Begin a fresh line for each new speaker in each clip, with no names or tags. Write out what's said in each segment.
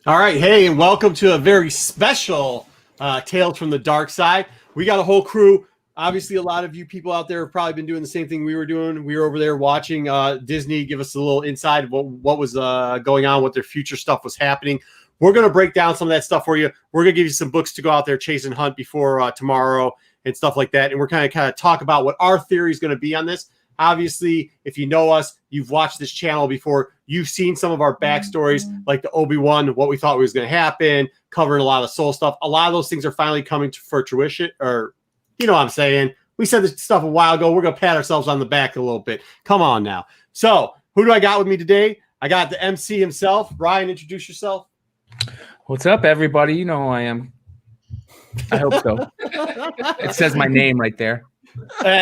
All right, hey, and welcome to a very special Tales from the Dark Side. We got a whole crew. Obviously, a lot of you people out there have probably been doing the same thing we were doing. We were over there watching Disney give us a little insight of what was going on, what their future stuff was happening. We're going to break down some of that stuff for you. We're going to give you some books to go out there, chase and hunt before tomorrow and stuff like that. And we're kind of talk about what our theory is going to be on this. Obviously, if you know us, you've watched this channel before, you've seen some of our backstories, like the Obi-Wan, what we thought was going to happen, covering a lot of soul stuff. A lot of those things are finally coming to fruition, or you know what I'm saying. We said this stuff a while ago. We're going to pat ourselves on the back a little bit. Come on now. So who do I got with me today? I got the MC himself. Ryan, introduce yourself.
What's up, everybody? You know who I am. I hope so. It says my name right there.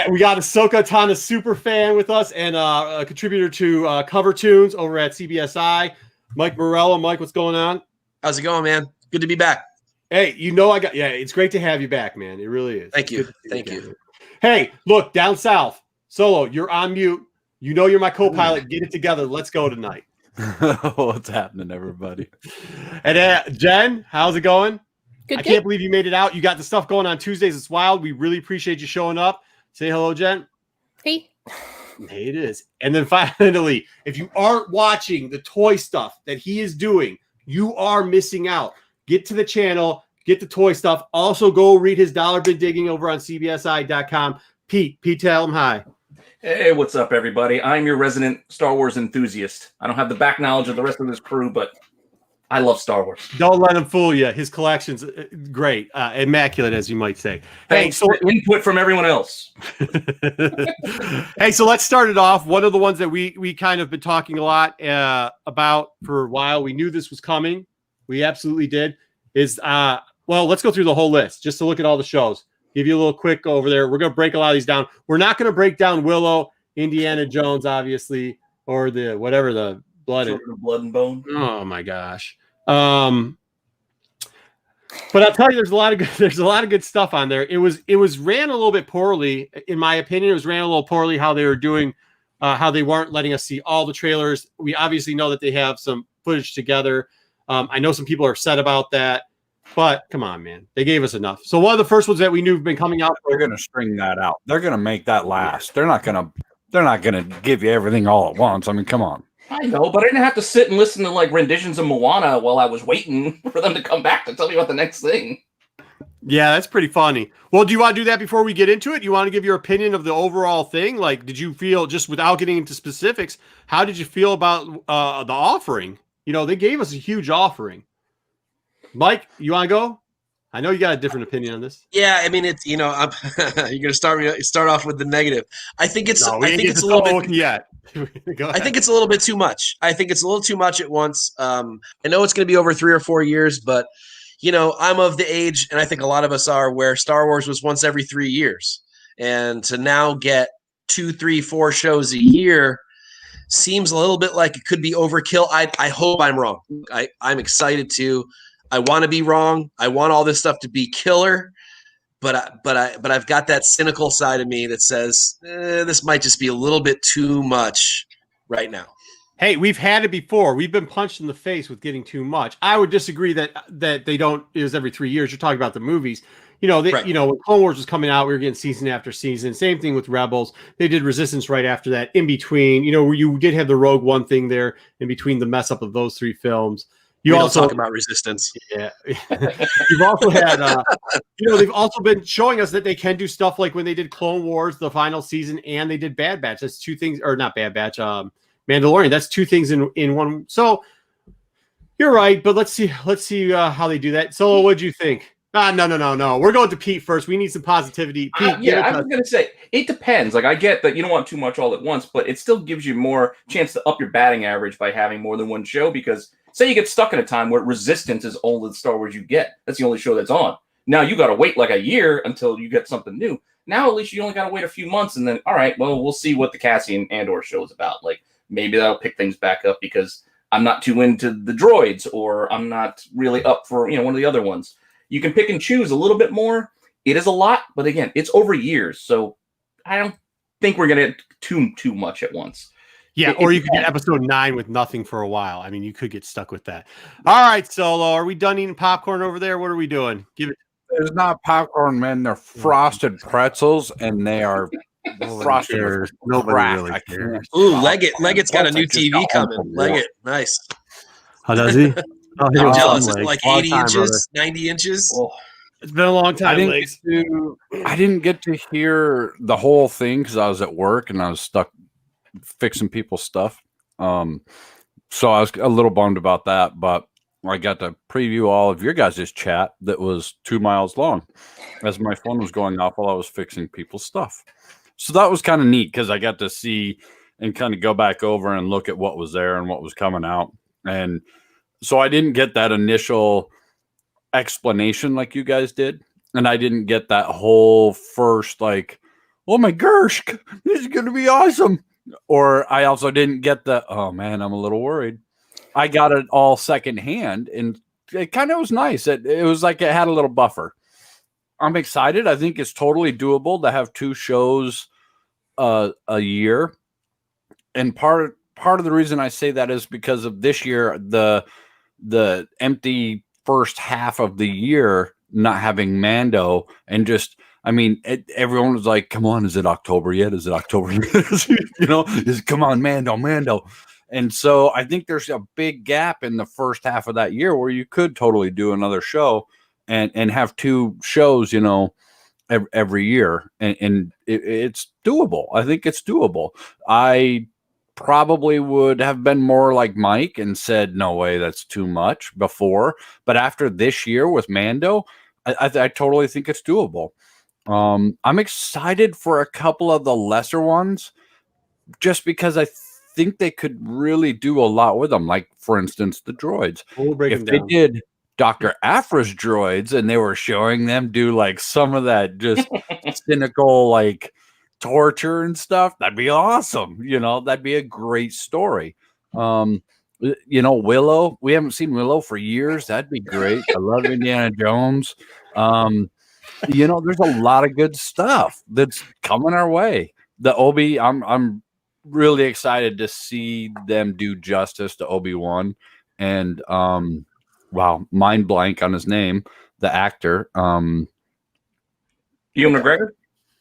We got Ahsoka Tana super fan with us and a contributor to Cover Tunes over at CBSI. Mike Morello. Mike, what's going on?
How's it going, man? Good to be back.
Hey, it's great to have you back, man. It really is.
Thank you. Thank you.
Hey, look, down south. Solo, you're on mute. You know you're my co-pilot. Get it together. Let's go tonight.
What's happening, everybody?
And Jen, how's it going?
Good.
Can't believe you made it out. You got the stuff going on Tuesdays. It's wild. We really appreciate you showing up. Say hello, Jen.
Hey.
Hey, it is. And then finally, if you aren't watching the toy stuff that he is doing, you are missing out. Get to the channel, get the toy stuff. Also, go read his dollar bin digging over on cbsi.com. Pete, tell him hi.
Hey, what's up, everybody? I'm your resident Star Wars enthusiast. I don't have the back knowledge of the rest of this crew, but I love Star Wars.
Don't let him fool you. His collection's great, immaculate, as you might say.
Thanks for input from everyone else.
Hey, so let's start it off. One of the ones that we kind of been talking a lot about for a while. We knew this was coming. We absolutely did. Is let's go through the whole list just to look at all the shows. Give you a little quick over there. We're going to break a lot of these down. We're not going to break down Willow, Indiana Jones, obviously, or the whatever the blood
and bone.
Oh my gosh. But I'll tell you, there's a lot of good stuff on there. It was ran a little bit poorly, in my opinion. It was ran a little poorly how they were doing, how they weren't letting us see all the trailers. We obviously know that they have some footage together. I know some people are upset about that, but come on, man, they gave us enough. So one of the first ones that we knew have been coming out.
They're going to string that out. They're going to make that last. They're not going to give you everything all at once. I mean, come on.
I know, but I didn't have to sit and listen to like renditions of Moana while I was waiting for them to come back to tell me about the next thing.
Yeah, that's pretty funny. Well, do you want to do that before we get into it? Do you want to give your opinion of the overall thing? Like, did you feel, just without getting into specifics, how did you feel about the offering? You know, they gave us a huge offering. Mike, you want to go? I know you got a different opinion on this.
Yeah, I mean, it's you're going to start off with the negative. I think it's a little bit
yet.
I think it's a little bit too much. I think it's a little too much at once. I know it's going to be over 3 or 4 years, but I'm of the age, and I think a lot of us are, where Star Wars was once every 3 years, and to now get 2, 3, 4 shows a year seems a little bit like it could be overkill. I hope I'm wrong. I'm excited to. I want to be wrong. I want all this stuff to be killer, but I've got that cynical side of me that says this might just be a little bit too much right now.
Hey, we've had it before. We've been punched in the face with getting too much. I would disagree that they don't. It was every 3 years. You're talking about the movies. Right. When Clone Wars was coming out, we were getting season after season. Same thing with Rebels. They did Resistance right after that. In between, where you did have the Rogue One thing there in between the mess up of those 3 films.
We also talk about Resistance.
Yeah. You've also had, they've also been showing us that they can do stuff like when they did Clone Wars, the final season, and they did Bad Batch. That's 2 things, or not Bad Batch, Mandalorian. That's 2 things in one. So you're right, but let's see how they do that. So what'd you think? No. We're going to Pete first. We need some positivity. Pete,
I was going to say, it depends. Like, I get that you don't want too much all at once, but it still gives you more chance to up your batting average by having more than one show, because say you get stuck in a time where Resistance is all the Star Wars you get. That's the only show that's on. Now you got to wait like a year until you get something new. Now at least you only got to wait a few months, and then, all right, well, we'll see what the Cassian Andor show is about. Like, maybe that'll pick things back up because I'm not too into the droids, or I'm not really up for, one of the other ones. You can pick and choose a little bit more. It is a lot, but again, it's over years. So I don't think we're going to get too much at once.
Yeah, or you could get episode 9 with nothing for a while. I mean, you could get stuck with that. All right, Solo, are we done eating popcorn over there? What are we doing? Give it.
There's not popcorn, man. They're frosted pretzels, and they are frosted with
Nobody
crack.
really
I
cares.
can't
Ooh,
stop.
Leggett's got a new
I just
TV
got home
coming.
from work.
Leggett, nice.
How does he? Oh,
I'm
was
jealous.
on
Is it
legs.
like
Long
80
time,
inches, 90 inches?
Oh,
It's been a long time.
I didn't get to hear the whole thing because I was at work and I was stuck fixing people's stuff. So I was a little bummed about that, but I got to preview all of your guys' chat that was 2 miles long as my phone was going off while I was fixing people's stuff. So that was kind of neat because I got to see and kind of go back over and look at what was there and what was coming out. And so I didn't get that initial explanation like you guys did. And I didn't get that whole first, like, oh my gosh, this is going to be awesome. Or I also didn't get the, oh man, I'm a little worried. I got it all secondhand, and it kind of was nice. It was like it had a little buffer. I'm excited. I think it's totally doable to have 2 shows a year. And part of the reason I say that is because of this year, the empty first half of the year not having Mando, and just, I mean, everyone was like, come on, is it October yet? Is it October yet? Come on, Mando. And so I think there's a big gap in the first half of that year where you could totally do another show and have 2 shows, every year. And it's doable. I think it's doable. I probably would have been more like Mike and said, no way, that's too much before. But after this year with Mando, I totally think it's doable. I'm excited for a couple of the lesser ones just because I think they could really do a lot with them. Like, for instance, the droids.
We'll break
If
them
they
down.
did Dr. Afra's droids and they were showing them do like some of that just cynical, like, torture and stuff, that'd be awesome. That'd be a great story. Willow, we haven't seen Willow for years. That'd be great. I love Indiana Jones. There's a lot of good stuff that's coming our way. The Obi, I'm really excited to see them do justice to Obi-Wan. And wow, mind blank on his name, the actor.
Ewan McGregor?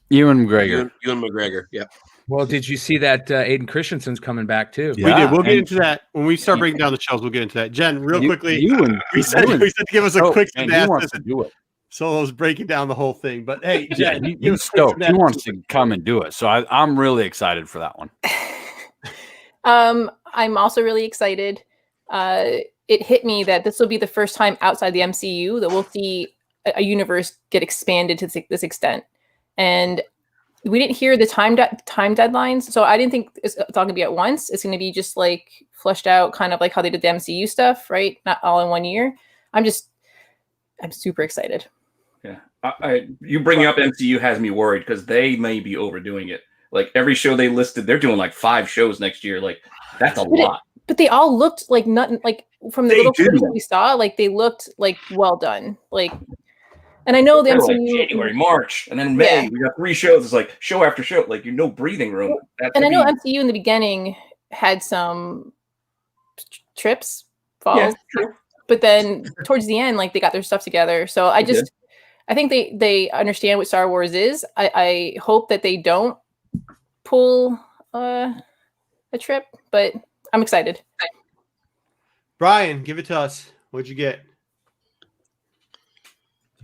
Ewan McGregor.
Ewan McGregor, yeah.
Well, did you see that Aiden Christensen's coming back too?
We did. We'll get
and-
into that when we start breaking down the shows. We'll get into that. Jen, real quickly,
Ewan,
we said to give us a quick
and he wants
synopsis.
to do it.
Solo's breaking down the whole thing, but hey,
Yeah,
Jen, give
he's
us a quick
stoked. He
synopsis.
wants to come and do it. So I'm really excited for that one.
I'm also really excited. It hit me that this will be the first time outside the MCU that we'll see a universe get expanded to this extent. And we didn't hear the time deadlines, so I didn't think it's all going to be at once. It's going to be just like fleshed out, kind of like how they did the MCU stuff, right? Not all in one year. I'm super excited.
Yeah. You bringing up MCU has me worried because they may be overdoing it. Like every show they listed, they're doing like 5 shows next year. Like that's a lot.
But they all looked like nothing. Like from the little footage that we saw, like they looked like well done. Like, and I know the
They're
MCU,
like January, March, and then May.
Yeah.
We got 3 shows. It's like show after show. Like no breathing room.
and I know MCU in the beginning had some trips, falls,
Yeah, true.
but then towards the end, like they got their stuff together. So I think they understand what Star Wars is. I hope that they don't pull a trip, but I'm excited.
Brian, give it to us. What'd you get?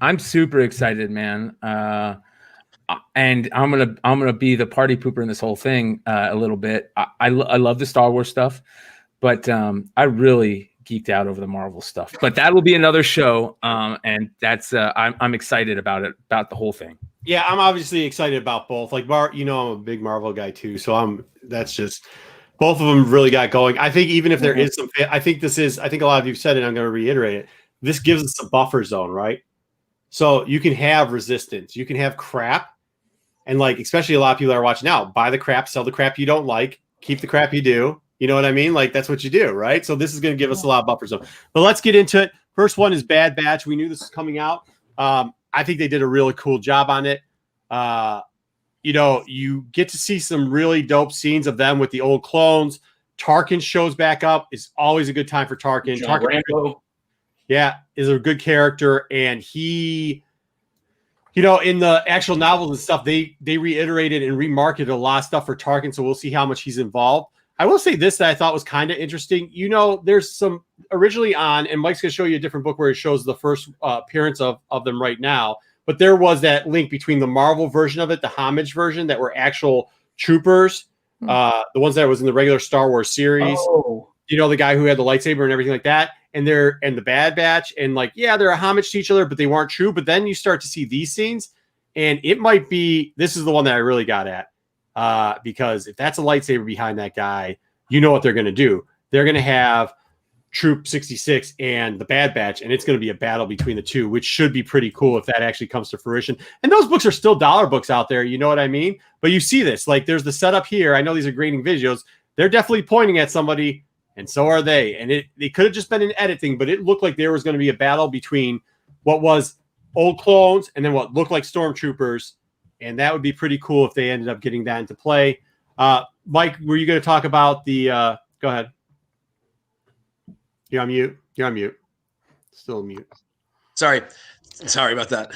I'm super excited, man. And I'm gonna be the party pooper in this whole thing a little bit. I love the Star Wars stuff, but I really geeked out over the Marvel stuff. But that will be another show, and that's I'm excited about it, about the whole thing.
Yeah, I'm obviously excited about both. Like I'm a big Marvel guy too, so that's just both of them really got going. I think even if there is some, I think a lot of you said it. I'm going to reiterate it. This gives us a buffer zone, right? So you can have resistance, you can have crap, and like especially a lot of people that are watching now, buy the crap, sell the crap you don't like, keep the crap you do. You know what I mean? Like that's what you do, right? So this is going to give us a lot of buffer zone. But let's get into it. First one is Bad Batch. We knew this was coming out. I think they did a really cool job on it. you get to see some really dope scenes of them with the old clones. Tarkin shows back up. It's always a good time for Tarkin.
John
Tarkin,
Rambo.
yeah, is a good character, and he, in the actual novels and stuff, they reiterated and remarketed a lot of stuff for Tarkin, so we'll see how much he's involved. I will say this that I thought was kind of interesting. There's some originally on, and Mike's going to show you a different book where it shows the first appearance of them right now, but there was that link between the Marvel version of it, the homage version, that were actual troopers, the ones that was in the regular Star Wars series.
Oh.
The guy who had the lightsaber and everything like that, and the Bad Batch, and they're a homage to each other, but they weren't true. But then you start to see these scenes, and it might be, this is the one that I really got at, because if that's a lightsaber behind that guy, you know what they're going to do. They're going to have Troop 66 and the Bad Batch, and it's going to be a battle between the two, which should be pretty cool if that actually comes to fruition. And those books are still dollar books out there, you know what I mean? But you see this, there's the setup here. I know these are grading visuals. They're definitely pointing at somebody, and so are they. And it could have just been an edit thing, but it looked like there was going to be a battle between what was old clones and then what looked like stormtroopers, and that would be pretty cool if they ended up getting that into play. Mike, were you going to talk about the go ahead. You're on mute. Still on mute.
Sorry about that.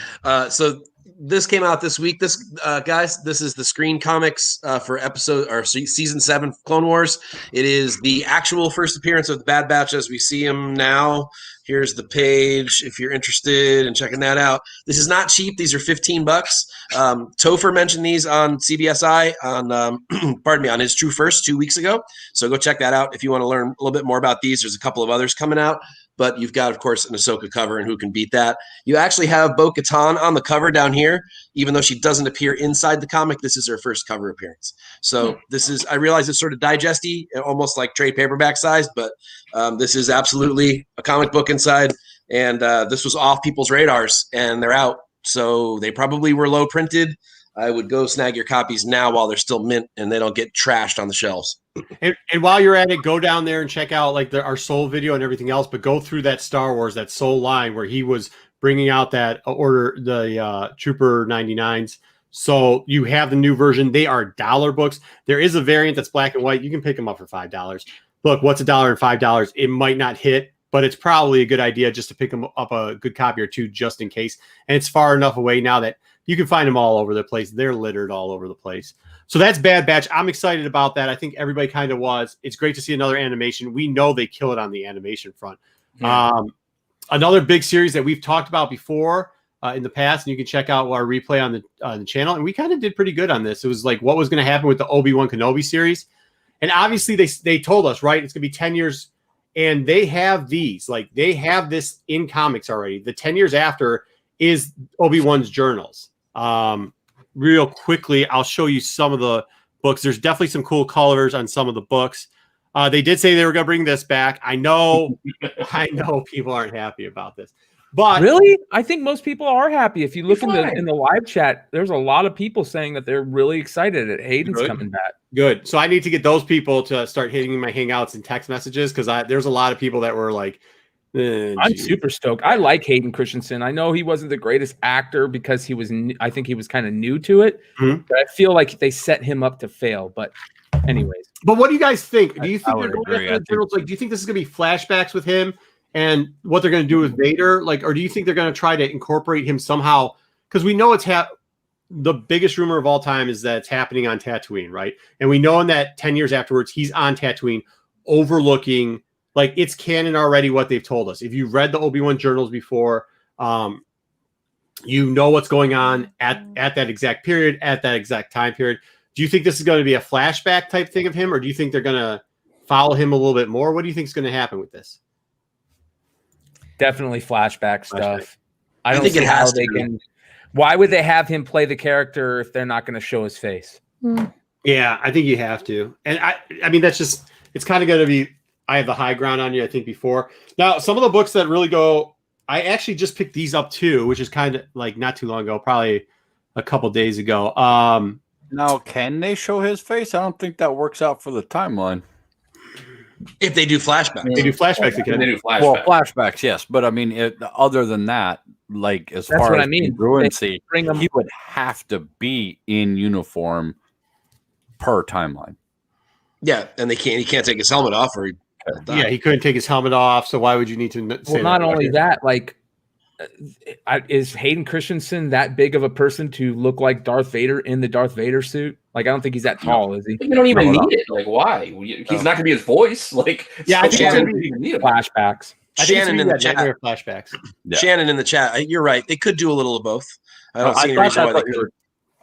So this came out this week. This guys, this is the Screen Comics for season 7 Clone Wars. It is the actual first appearance of the Bad Batch as we see him now. Here's the page if you're interested in checking that out. This is not cheap. These are $15. Topher mentioned these on CBSI on his True First 2 weeks ago. So go check that out if you want to learn a little bit more about these. There's a couple of others coming out. But you've got, of course, an Ahsoka cover, and who can beat that? You actually have Bo-Katan on the cover down here, even though she doesn't appear inside the comic. This is her first cover appearance. So this is, I realize it's sort of digest-y, almost like trade paperback size, but this is absolutely a comic book inside, and this was off people's radars, and they're out. So they probably were low printed. I would go snag your copies now while they're still mint and they don't get trashed on the shelves.
And while you're at it, go down there and check out our Soul video and everything else, but go through that Star Wars, that Soul line where he was bringing out that the Trooper 99s. So you have the new version. They are dollar books. There is a variant that's black and white. You can pick them up for $5. Look, what's $1 and $5? It might not hit, but it's probably a good idea just to pick them up a good copy or two just in case. And it's far enough away now that you can find them all over the place. They're littered all over the place. So that's Bad Batch. I'm excited about that. I think everybody kind of was. It's great to see another animation. We know they kill it on the animation front. Yeah. Another big series that we've talked about before in the past, and you can check out our replay on the channel. And we kind of did pretty good on this. It was like what was going to happen with the Obi-Wan Kenobi series. And obviously they told us, right, it's going to be 10 years. And they have these. They have this in comics already. The 10 years after is Obi-Wan's journals. Real quickly, I'll show you some of the books. There's definitely some cool colors on some of the books. They did say they were going to bring this back. I know people aren't happy about this, but
really, I think most people are happy. If you look in the live chat, there's a lot of people saying that they're really excited that Hayden's coming back.
Good. So I need to get those people to start hitting my Hangouts and text messages because there's a lot of people that were like,
I'm super stoked. I like Hayden Christensen. I know he wasn't the greatest actor because I think he was kind of new to it. Mm-hmm. But I feel like they set him up to fail. But anyways.
But what do you guys think? Do you think they're going after the journals? Do you think this is going to be flashbacks with him and what they're going to do with Vader? Or do you think they're going to try to incorporate him somehow? Because we know the biggest rumor of all time is that it's happening on Tatooine, right? And we know in that 10 years afterwards, he's on Tatooine overlooking. It's canon already what they've told us. If you've read the Obi-Wan journals before, you know what's going on at that exact period, at that exact time period. Do you think this is going to be a flashback type thing of him, or do you think they're going to follow him a little bit more? What do you think is going to happen with this?
Definitely flashback stuff.
I don't think it has to.
Why would they have him play the character if they're not going to show his face?
Yeah, I think you have to. And I mean, that's just, it's kind of going to be, I have the high ground on you, I think, before. Now, some of the books that really go, I actually just picked these up too, which is kind of not too long ago, probably a couple days ago.
Now, can they show his face? I don't think that works out for the timeline.
If they do flashbacks.
They do flashbacks again.
They do flashbacks.
Well, flashbacks, yes, but I mean, other than that, like as
That's
far
what
as
I mean.
congruency,
Bring them.
he would have to be in uniform per timeline.
Yeah, and he can't take his helmet off, or he'll die.
Yeah, he couldn't take his helmet off, so why would you need to say
Well, not
that?
only that, like, is Hayden Christensen that big of a person to look like Darth Vader in the Darth Vader suit? Like, I don't think he's that tall, is he?
You don't even
No,
need it. Like, why? He's not going to be his voice. Like,
Yeah, I think
why
it's gonna
would
be
you even need him?
Flashbacks.
I think
Shannon in the chat.
Nightmare flashbacks.
Yeah.
Shannon in the chat. You're right. They could do a little of both. I don't see any
thought
reason why
that's
they
what you
could.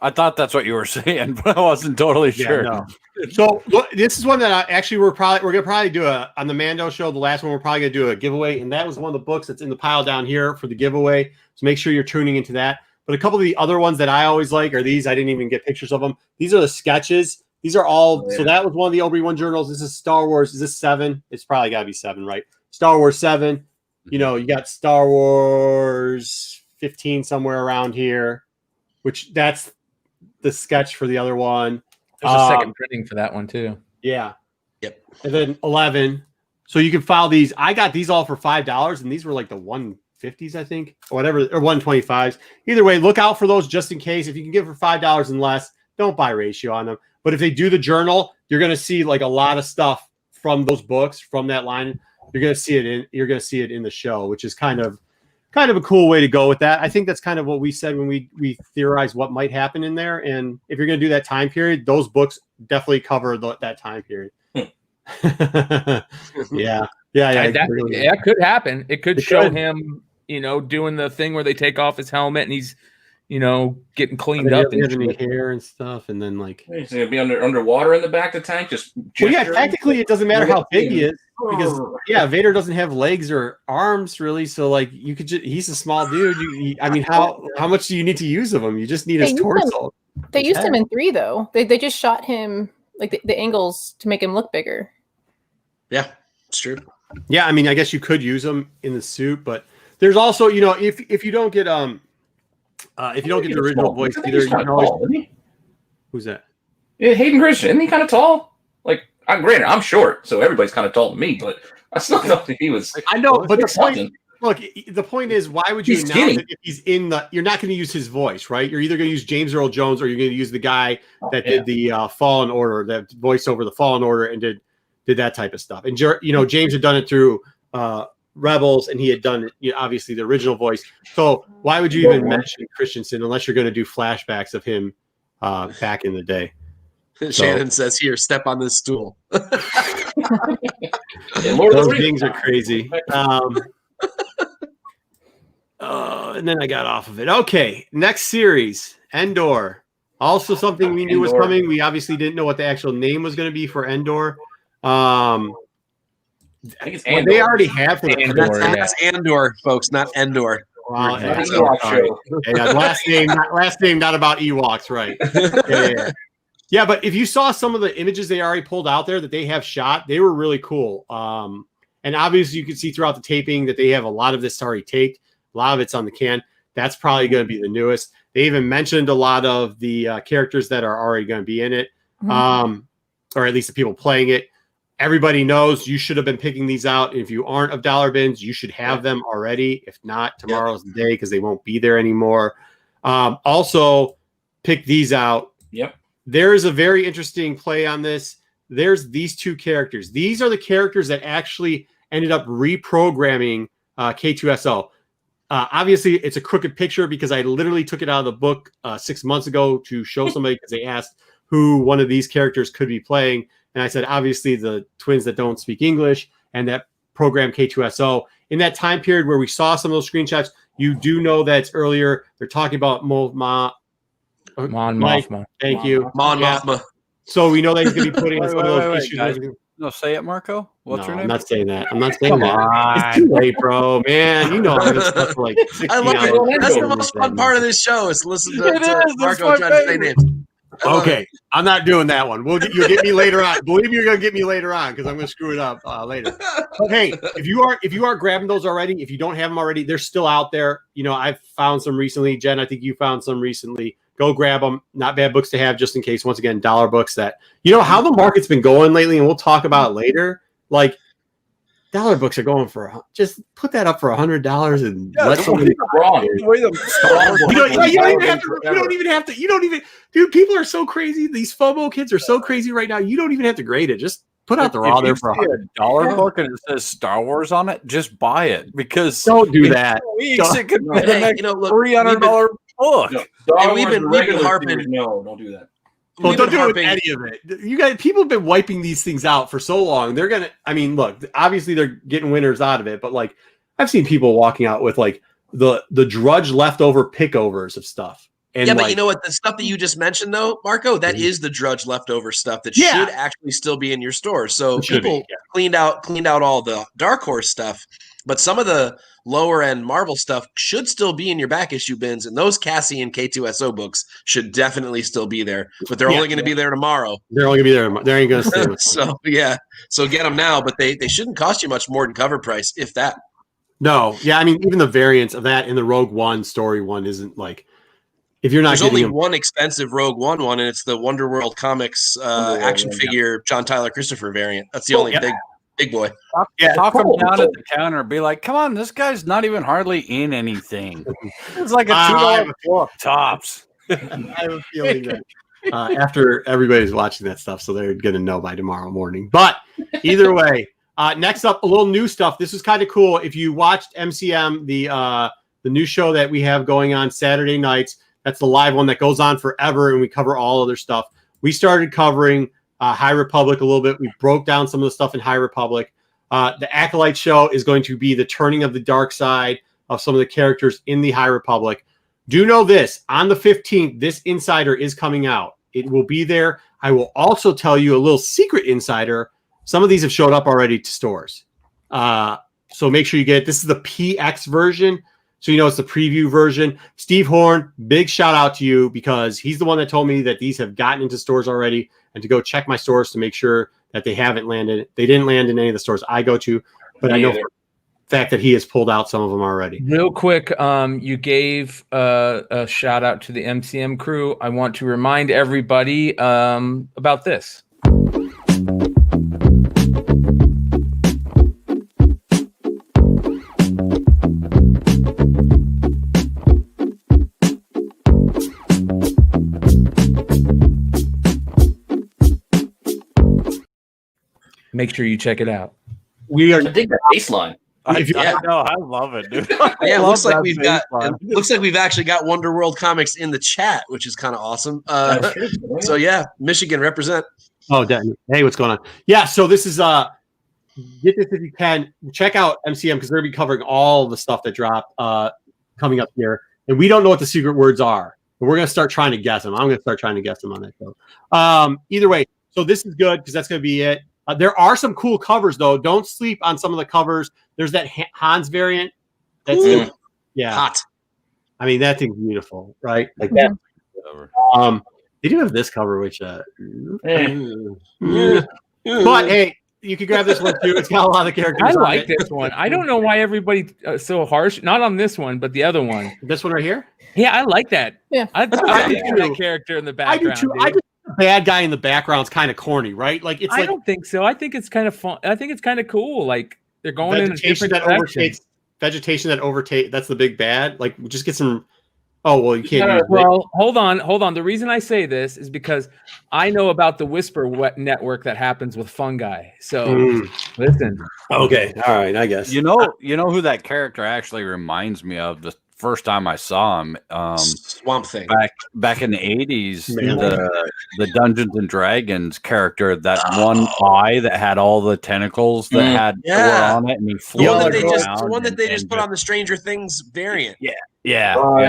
I thought that's what you were saying, but I wasn't totally sure.
No. So this is one that we're gonna probably do on the Mando show. The last one we're probably gonna do a giveaway, and that was one of the books that's in the pile down here for the giveaway. So make sure you're tuning into that. But a couple of the other ones that I always like are these. I didn't even get pictures of them. These are the sketches. These are all. So that was one of the Obi-Wan journals. This is Star Wars. Is this 7? It's probably got to be 7, right? Star Wars 7. You know, you got Star Wars 15 somewhere around here, which that's the sketch for the other one.
There's a second printing for that one, too.
Yeah.
Yep.
And then 11. So you can file these. I got these all for $5, and these were like the 150s, I think, or whatever, or 125s. Either way, look out for those just in case. If you can get for $5 and less, don't buy ratio on them. But if they do the journal, you're going to see like a lot of stuff from those books, from that line. You're going to see it in the show, which is kind of a cool way to go with that. I think that's kind of what we said when we theorized what might happen in there. And if you're going to do that time period, those books definitely cover that time period. Yeah.
That could happen. It could show him, doing the thing where they take off his helmet and he's, getting cleaned up and
having hair and stuff, and then like
He's going to be underwater in the back of the tank. Just
well, yeah. Technically, it doesn't matter how big he is because Vader doesn't have legs or arms really. So like you could he's a small dude. I mean, how much do you need to use of him? You just need his torso.
They used him in 3 though. They just shot him like the angles to make him look bigger.
Yeah, it's true.
Yeah, I mean, I guess you could use him in the suit, but there's also, if you don't get if you don't get the original voice either, you can always. Who's that?
Yeah, Hayden Christensen. Isn't he kind of tall? Like, granted, I'm short, so everybody's kind of tall to me, but I still thought that he was.
I know, but the
something.
point. Look, the point is, why would you announce it if he's in the? You're not going to use his voice, right? You're either going to use James Earl Jones or you're going to use the guy that did the Fallen Order, that voiced over the Fallen Order and did that type of stuff. And James had done it through Rebels, and he had done obviously the original voice. So why would you even mention Christensen unless you're going to do flashbacks of him back in the day?
Shannon says, "Here, step on this stool."
Those things are crazy. And then I got off of it. Okay, next series, Andor. Also something we knew was coming. We obviously didn't know what the actual name was going to be for Andor. I
think it's Andor.
They already have for
Andor.
That's Andor, folks, not Endor.
Wow,
Yeah,
last name, not about Ewoks, right? Yeah, but if you saw some of the images they already pulled out there that they have shot, they were really cool. And obviously, you can see throughout the taping that they have a lot of this already taped. A lot of it's on the can. That's probably going to be the newest. They even mentioned a lot of the characters that are already going to be in it, or at least the people playing it. Everybody knows you should have been picking these out. If you aren't of dollar bins, you should have them already. If not, tomorrow's the day because they won't be there anymore. Also, pick these out.
Yep.
There is a very interesting play on this. There's these 2 characters. These are the characters that actually ended up reprogramming K2SO. Obviously, it's a crooked picture because I literally took it out of the book 6 months ago to show somebody because they asked who one of these characters could be playing. And I said, obviously, the twins that don't speak English and that program K2SO. In that time period where we saw some of those screenshots, you do know that it's earlier. They're talking about Mon Mothma. Thank you.
Mon Mothma.
So we know that he's going to be putting on some of those issues.
Guys. No, say it, Marco. What's your name?
I'm not saying that. It's too late, bro. Man, you know I've been stuck for like 16
I love
hours.
it. That's the most fun part of this show is listen to Marco trying to say names.
Okay, I'm not doing that one. You'll get me later on. Believe me, you're gonna get me later on because I'm gonna screw it up later. But hey, if you are grabbing those already, if you don't have them already, they're still out there. I've found some recently. Jen, I think you found some recently. Go grab them. Not bad books to have just in case. Once again, dollar books that how the market's been going lately, and we'll talk about it later. Like, dollar books are going for just put that up for $100 and
Yeah,
let somebody.
Wrong.
Dude, people are so crazy. These FOMO kids are so crazy right now. You don't even have to grade it. Just put out the raw there for
$1 book and it says Star Wars on it. Just buy it because
don't do
in
that.
2 weeks it could be
Hey,
the next
look,
$300 book.
No, Star
And we've
Wars,
been
the regular
harping-
series, no, don't do that.
Well,
We've
don't
been
do it with
harping-
any of it. You guys, people have been wiping these things out for so long. They're gonna. I mean, look. Obviously, they're getting winners out of it, but like, I've seen people walking out with like the drudge leftover pickovers of stuff. And
yeah, but
like,
you know what? The stuff that you just mentioned, though, Marco, that is the drudge leftover stuff that
Yeah.
should actually still be in your store. So
It should be,
people
yeah.
cleaned out all the Dark Horse stuff, but some of the lower end Marvel stuff should still be in your back issue bins, and those Cassie and K2SO books should definitely still be there. But they're
Yeah.
only going to be there tomorrow.
they're only gonna be there. They ain't gonna stay. with
So yeah, so get them now, but they shouldn't cost you much more than cover price, if that.
No, yeah. I mean, even the variants of that in the Rogue One story one isn't like. If you're not
There's
getting
only
them,
one expensive Rogue One, and it's the Wonderworld Comics action figure John Tyler Christopher variant. That's the only
yeah.
big boy.
Talk him
cool.
down at the counter. Be like, come on, this guy's not even hardly in anything. It's like a
I have
$2 book tops.
I have a feeling that after everybody's watching that stuff, so they're gonna know by tomorrow morning. But either way, next up, a little new stuff. This was kind of cool. If you watched MCM, the new show that we have going on Saturday nights, that's the live one that goes on forever, and we cover all other stuff. We started covering High Republic a little bit. We broke down some of the stuff in High Republic. The Acolyte show is going to be the turning of the dark side of some of the characters in the High Republic. Do know this, on the 15th, this insider is coming out. It will be there. I will also tell you a little secret insider. Some of these have showed up already to stores. So make sure you get it. This is the PX version. So you know it's the preview version. Steve Horn, big shout out to you because he's the one that told me that these have gotten into stores already and to go check my stores to make sure that they haven't landed. They didn't land in any of the stores I go to, but I know for the fact that he has pulled out some of them already.
Real quick, you gave a shout out to the MCM crew. I want to remind everybody about this. Make sure you check it out.
We are
I dig that baseline.
I
Yeah.
know. I love it, dude.
Yeah, it
love
looks like
that
we've actually got Wonderworld Comics in the chat, which is kind of awesome. So yeah, Michigan represent.
Oh, definitely. Hey, what's going on? Yeah, so this is get this if you can. Check out MCM because they're gonna be covering all the stuff that dropped coming up here, and we don't know what the secret words are, but we're gonna start trying to guess them. I'm gonna start trying to guess them on that show. Either way, so this is good because that's gonna be it. There are some cool covers though. Don't sleep on some of the covers. There's that Hans variant. That's yeah.
Hot.
I mean that thing's beautiful, right? Like that. They do have this cover, which but hey, you can grab this one too. It's got a lot of characters.
I
on
like
it.
this one. I don't know why everybody so harsh. Not on this one, but the other one.
This one right here.
Yeah, I like that.
Yeah.
I
do
like that
too.
character in the
I do
background.
too. I
dude.
just the bad guy in the background's kind of corny, right? Like it's
I
like
don't think so. I think it's kind of fun. I think it's kind of cool. Like they're going in a
vegetation
different
that
direction.
overtakes. Vegetation that overtakes. That's the big bad. Like just get some. Oh well, you can't.
No,
use
well, hold on. The reason I say this is because I know about the Whisper network that happens with fungi. So listen.
Okay, all right, I guess.
You know who that character actually reminds me of? The first time I saw him,
Swamp Thing.
back in the 80s,
Man.
the Dungeons and Dragons character, that one eye that had all the tentacles that had
Yeah.
Thor on it, and he
The
flew
one that they just,
around
the one that they
and
just put on the Stranger Things variant.
Yeah.
Well,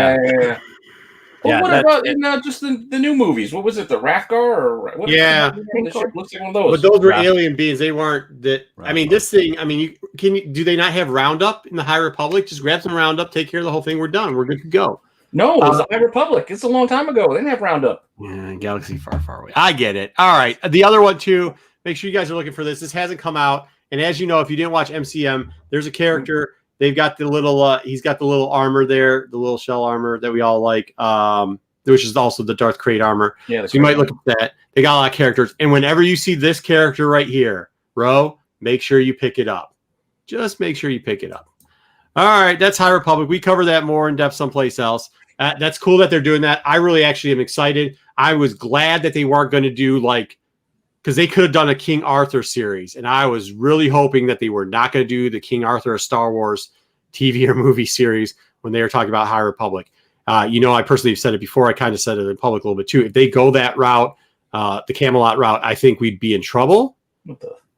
Yeah,
what
that's
about in just the new movies? What was it, the Rathgar or what?
Yeah.
This shit looks like one of those.
But those were
Right.
alien beings. They weren't that. I mean, this thing. I mean, do they not have Roundup in the High Republic? Just grab some Roundup, take care of the whole thing. We're done. We're good to go.
No, it was the High Republic. It's a long time ago. They didn't have Roundup.
Yeah, galaxy far, far away. I get it. All right. The other one too. Make sure you guys are looking for this. This hasn't come out. And as you know, if you didn't watch MCM, there's a character. They've got the little. He's got the little armor there, the little shell armor that we all like. Which is also the Darth Crate armor.
Yeah,
So you might look at that. They got a lot of characters. And whenever you see this character right here, Ro, make sure you pick it up. Just make sure you pick it up. All right, that's High Republic. We cover that more in depth someplace else. That's cool that they're doing that. I really actually am excited. I was glad that they weren't going to do because they could have done a King Arthur series, and I was really hoping that they were not going to do the King Arthur of Star Wars TV or movie series when they were talking about High Republic. I personally have said it before. I kind of said it in public a little bit too. If they go that route, the Camelot route, I think we'd be in trouble.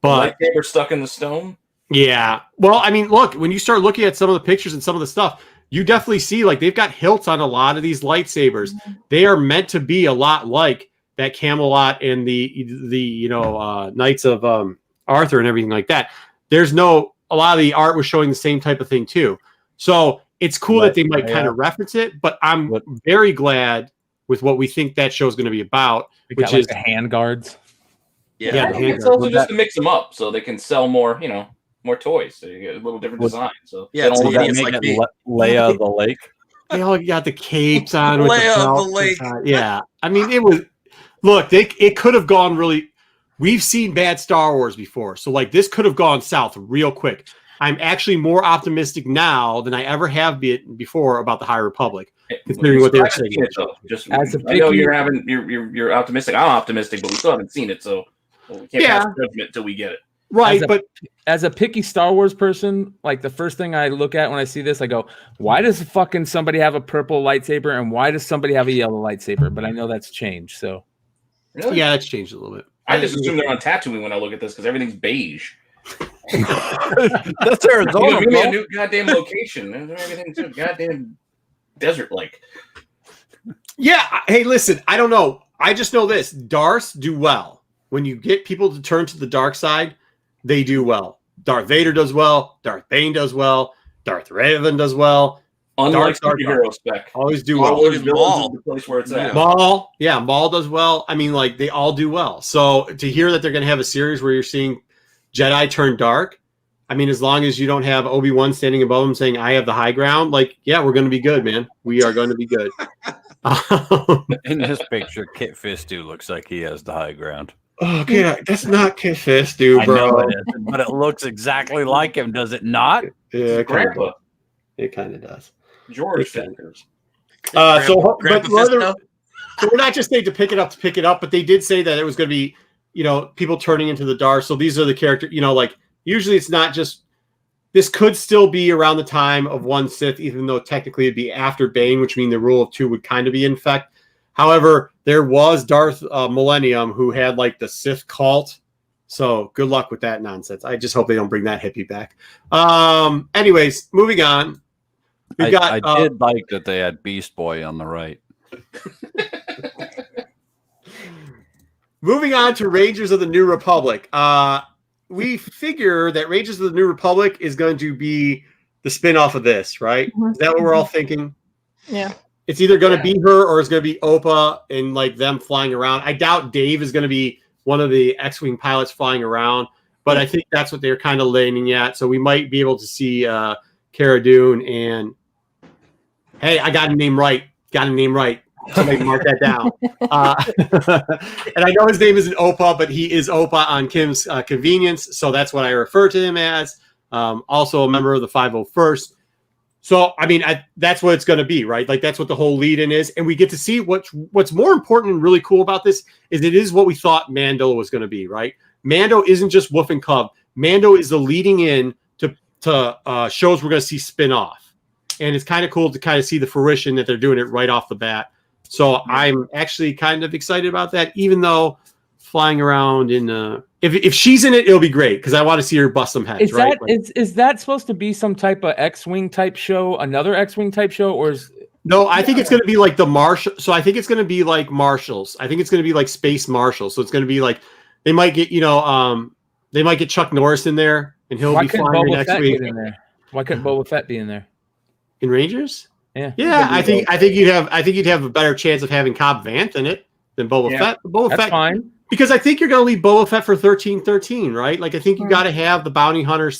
But lightsaber stuck in the stone.
Yeah. Well, I mean, look, when you start looking at some of the pictures and some of the stuff, you definitely see they've got hilts on a lot of these lightsabers. Mm-hmm. They are meant to be a lot like that Camelot and the Knights of Arthur and everything like that. A lot of the art was showing the same type of thing too. So it's cool that they might kind of reference it, but I'm very glad with what we think that show is going to be about, which is
the hand guards.
Yeah, it's also just to mix them up so they can sell more, more toys. So you get a little different design. So
it's
like Leia of the Lake.
They all got the capes on with
Leia
the
of the Lake.
Yeah, I mean it was. Look, it could have gone really. We've seen bad Star Wars before, so this could have gone south real quick. I'm actually more optimistic now than I ever have been before about the High Republic, considering what they're saying.
I know you're optimistic. I'm optimistic, but we still haven't seen it, so we can't pass judgment until we get it.
Right, but
as a picky Star Wars person, the first thing I look at when I see this, I go, why does fucking somebody have a purple lightsaber and why does somebody have a yellow lightsaber? But I know that's changed, so.
Really?
Yeah, that's changed a little bit.
I just assume they're on Tatooine when I look at this because everything's beige.
That's Arizona.
Give me a new goddamn location. Everything's so goddamn desert-like.
Yeah. Hey, listen. I don't know. I just know this: Darths do well when you get people to turn to the dark side. They do well. Darth Vader does well. Darth Bane does well. Darth Revan does well.
Unlike superhero spec,
always do well.
Always Maul, the place where it's at.
Maul, Maul does well. I mean, they all do well. So to hear that they're going to have a series where you're seeing Jedi turn dark, I mean, as long as you don't have Obi-Wan standing above him saying, "I have the high ground," we're going to be good, man. We are going to be good.
In this picture, Kit Fistu looks like he has the high ground.
Oh, okay, that's not Kit Fistu, bro.
I know it is, but it looks exactly like him, does it not?
Yeah,
Grandpa.
It kind of does.
George.
So we're not just saying to pick it up, but they did say that it was going to be, people turning into the dark. So these are the characters, usually it's not just, this could still be around the time of one Sith, even though technically it'd be after Bane, which means the rule of two would kind of be in effect. However, there was Darth Millennium who had the Sith cult. So good luck with that nonsense. I just hope they don't bring that hippie back. Anyways, moving on.
I did like that they had Beast Boy on the right.
Moving on to Rangers of the New Republic. We figure that Rangers of the New Republic is going to be the spin-off of this, right? Is that what we're all thinking?
Yeah.
It's either going to be her or it's going to be Opa and them flying around. I doubt Dave is going to be one of the X-Wing pilots flying around, but I think that's what they're kind of leaning at. So we might be able to see Cara Dune and hey, I got a name right. Somebody mark that down. And I know his name isn't Opa, but he is Opa on Kim's convenience. So that's what I refer to him as. Also a member of the 501st. So, I mean, that's what it's going to be, right? That's what the whole lead-in is. And we get to see what's more important and really cool about this is it is what we thought Mando was going to be, right? Mando isn't just Wolf and Cub. Mando is the leading in to shows we're going to see spin off. And it's kind of cool to kind of see the fruition that they're doing it right off the bat. So I'm actually kind of excited about that, even though flying around in if she's in it, it'll be great because I want to see her bust some heads.
Is that supposed to be some type of X-Wing type show, another X-Wing type show, or is
no? I think it's going to be like the Marshal. So I think it's going to be like Marshals. I think it's going to be like Space Marshals. So it's going to be like they might get they might get Chuck Norris in there and he'll be flying an X-Wing.
Why couldn't Boba Fett be in there?
In Rangers?
Yeah.
I think you'd have a better chance of having Cobb Vanth in it than Boba Fett. Boba
That's
Fett,
fine.
Because I think you're going to leave Boba Fett for 1313, right? I think you got to have the bounty hunter /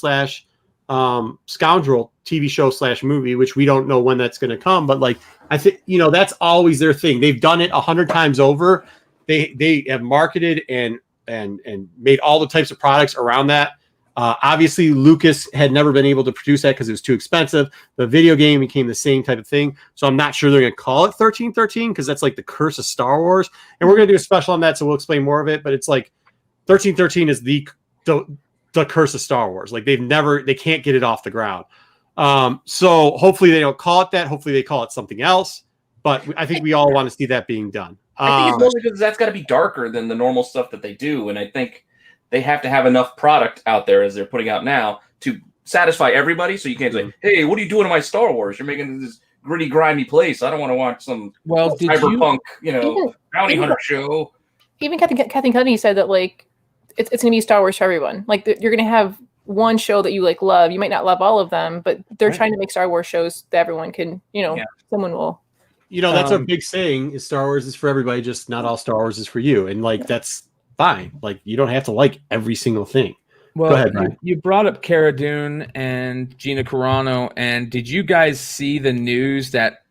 scoundrel TV show / movie, which we don't know when that's going to come. But I think that's always their thing. They've done it 100 times over. They have marketed and made all the types of products around that. Obviously, Lucas had never been able to produce that because it was too expensive. The video game became the same type of thing. So I'm not sure they're going to call it 1313 because that's like the curse of Star Wars. And we're going to do a special on that, so we'll explain more of it. But it's like 1313 is the curse of Star Wars. Like they can't get it off the ground. So hopefully they don't call it that. Hopefully they call it something else. But I think we all want to see that being done.
I think it's mostly because that's got to be darker than the normal stuff that they do. And I think they have to have enough product out there as they're putting out now to satisfy everybody. So you can't say, hey, what are you doing in my Star Wars? You're making this gritty, grimy place. I don't want to watch some cyberpunk, bounty hunter show.
Even Kathleen Kennedy said that like it's going to be Star Wars for everyone. Like you're going to have one show that you like love. You might not love all of them, but they're trying to make Star Wars shows that everyone can, someone will.
That's a big saying is Star Wars is for everybody, just not all Star Wars is for you. And like, that's fine. Like you don't have to like every single thing.
Well,
go ahead, Brian.
You brought up Cara Dune and Gina Carano. And did you guys see the news that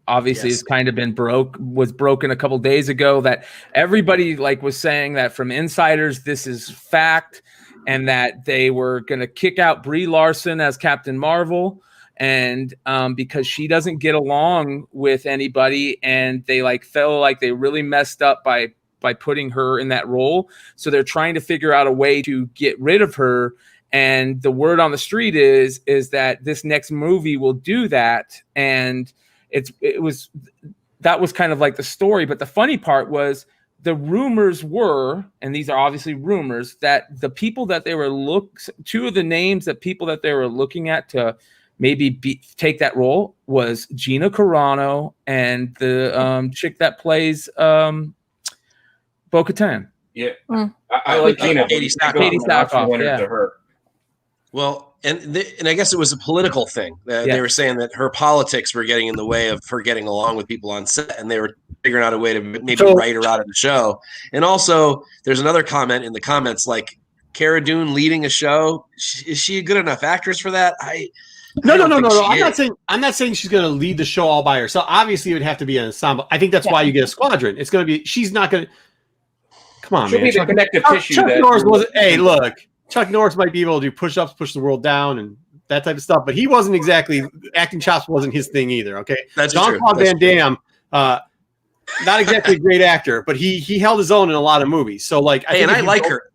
obviously has kind of been broken a couple days ago that everybody like was saying that from insiders, this is fact, and that they were going to kick out Brie Larson as Captain Marvel. And because she doesn't get along with anybody, and they like felt like they really messed up by putting her in that role. So they're trying to figure out a way to get rid of her. And the word on the street is that this next movie will do that. And that was kind of like the story. But the funny part was the rumors were, and these are obviously rumors, that the people that they were two of the names that people that they were looking at to maybe take that role was Gina Carano and the chick that plays Bo-Katan.
Yeah, I like Gina.
Katie
Sackhoff,
to her.
Well, and I guess it was a political thing. They were saying that her politics were getting in the way of her getting along with people on set, and they were figuring out a way to maybe write her out of the show. And also, there's another comment in the comments like, Cara Dune leading a show, is she a good enough actress for that?
No. I'm not saying she's going to lead the show all by herself. Obviously, it would have to be an ensemble. I think that's why you get a squadron. It's going to be. She's not going to. Come on,
She'll
man.
be the connective tissue.
Chuck Norris wasn't. Hey, look, Chuck Norris might be able to do push-ups, push the world down, and that type of stuff. But he wasn't exactly acting chops. Wasn't his thing either. Okay,
that's
Jean-Claude Van Damme, not exactly a great actor, but he held his own in a lot of movies. So like,
I like her.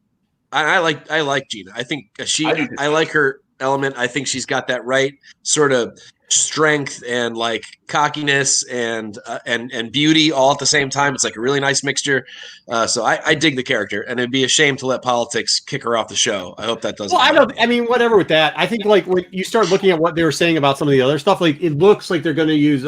I like Gina. I think I like her element. I think she's got that right sort of strength and like cockiness and beauty all at the same time. It's like a really nice mixture. So I dig the character, and it'd be a shame to let politics kick her off the show. I hope that doesn't.
Well, I mean, whatever with that. I think like when you start looking at what they were saying about some of the other stuff, like it looks like they're going to use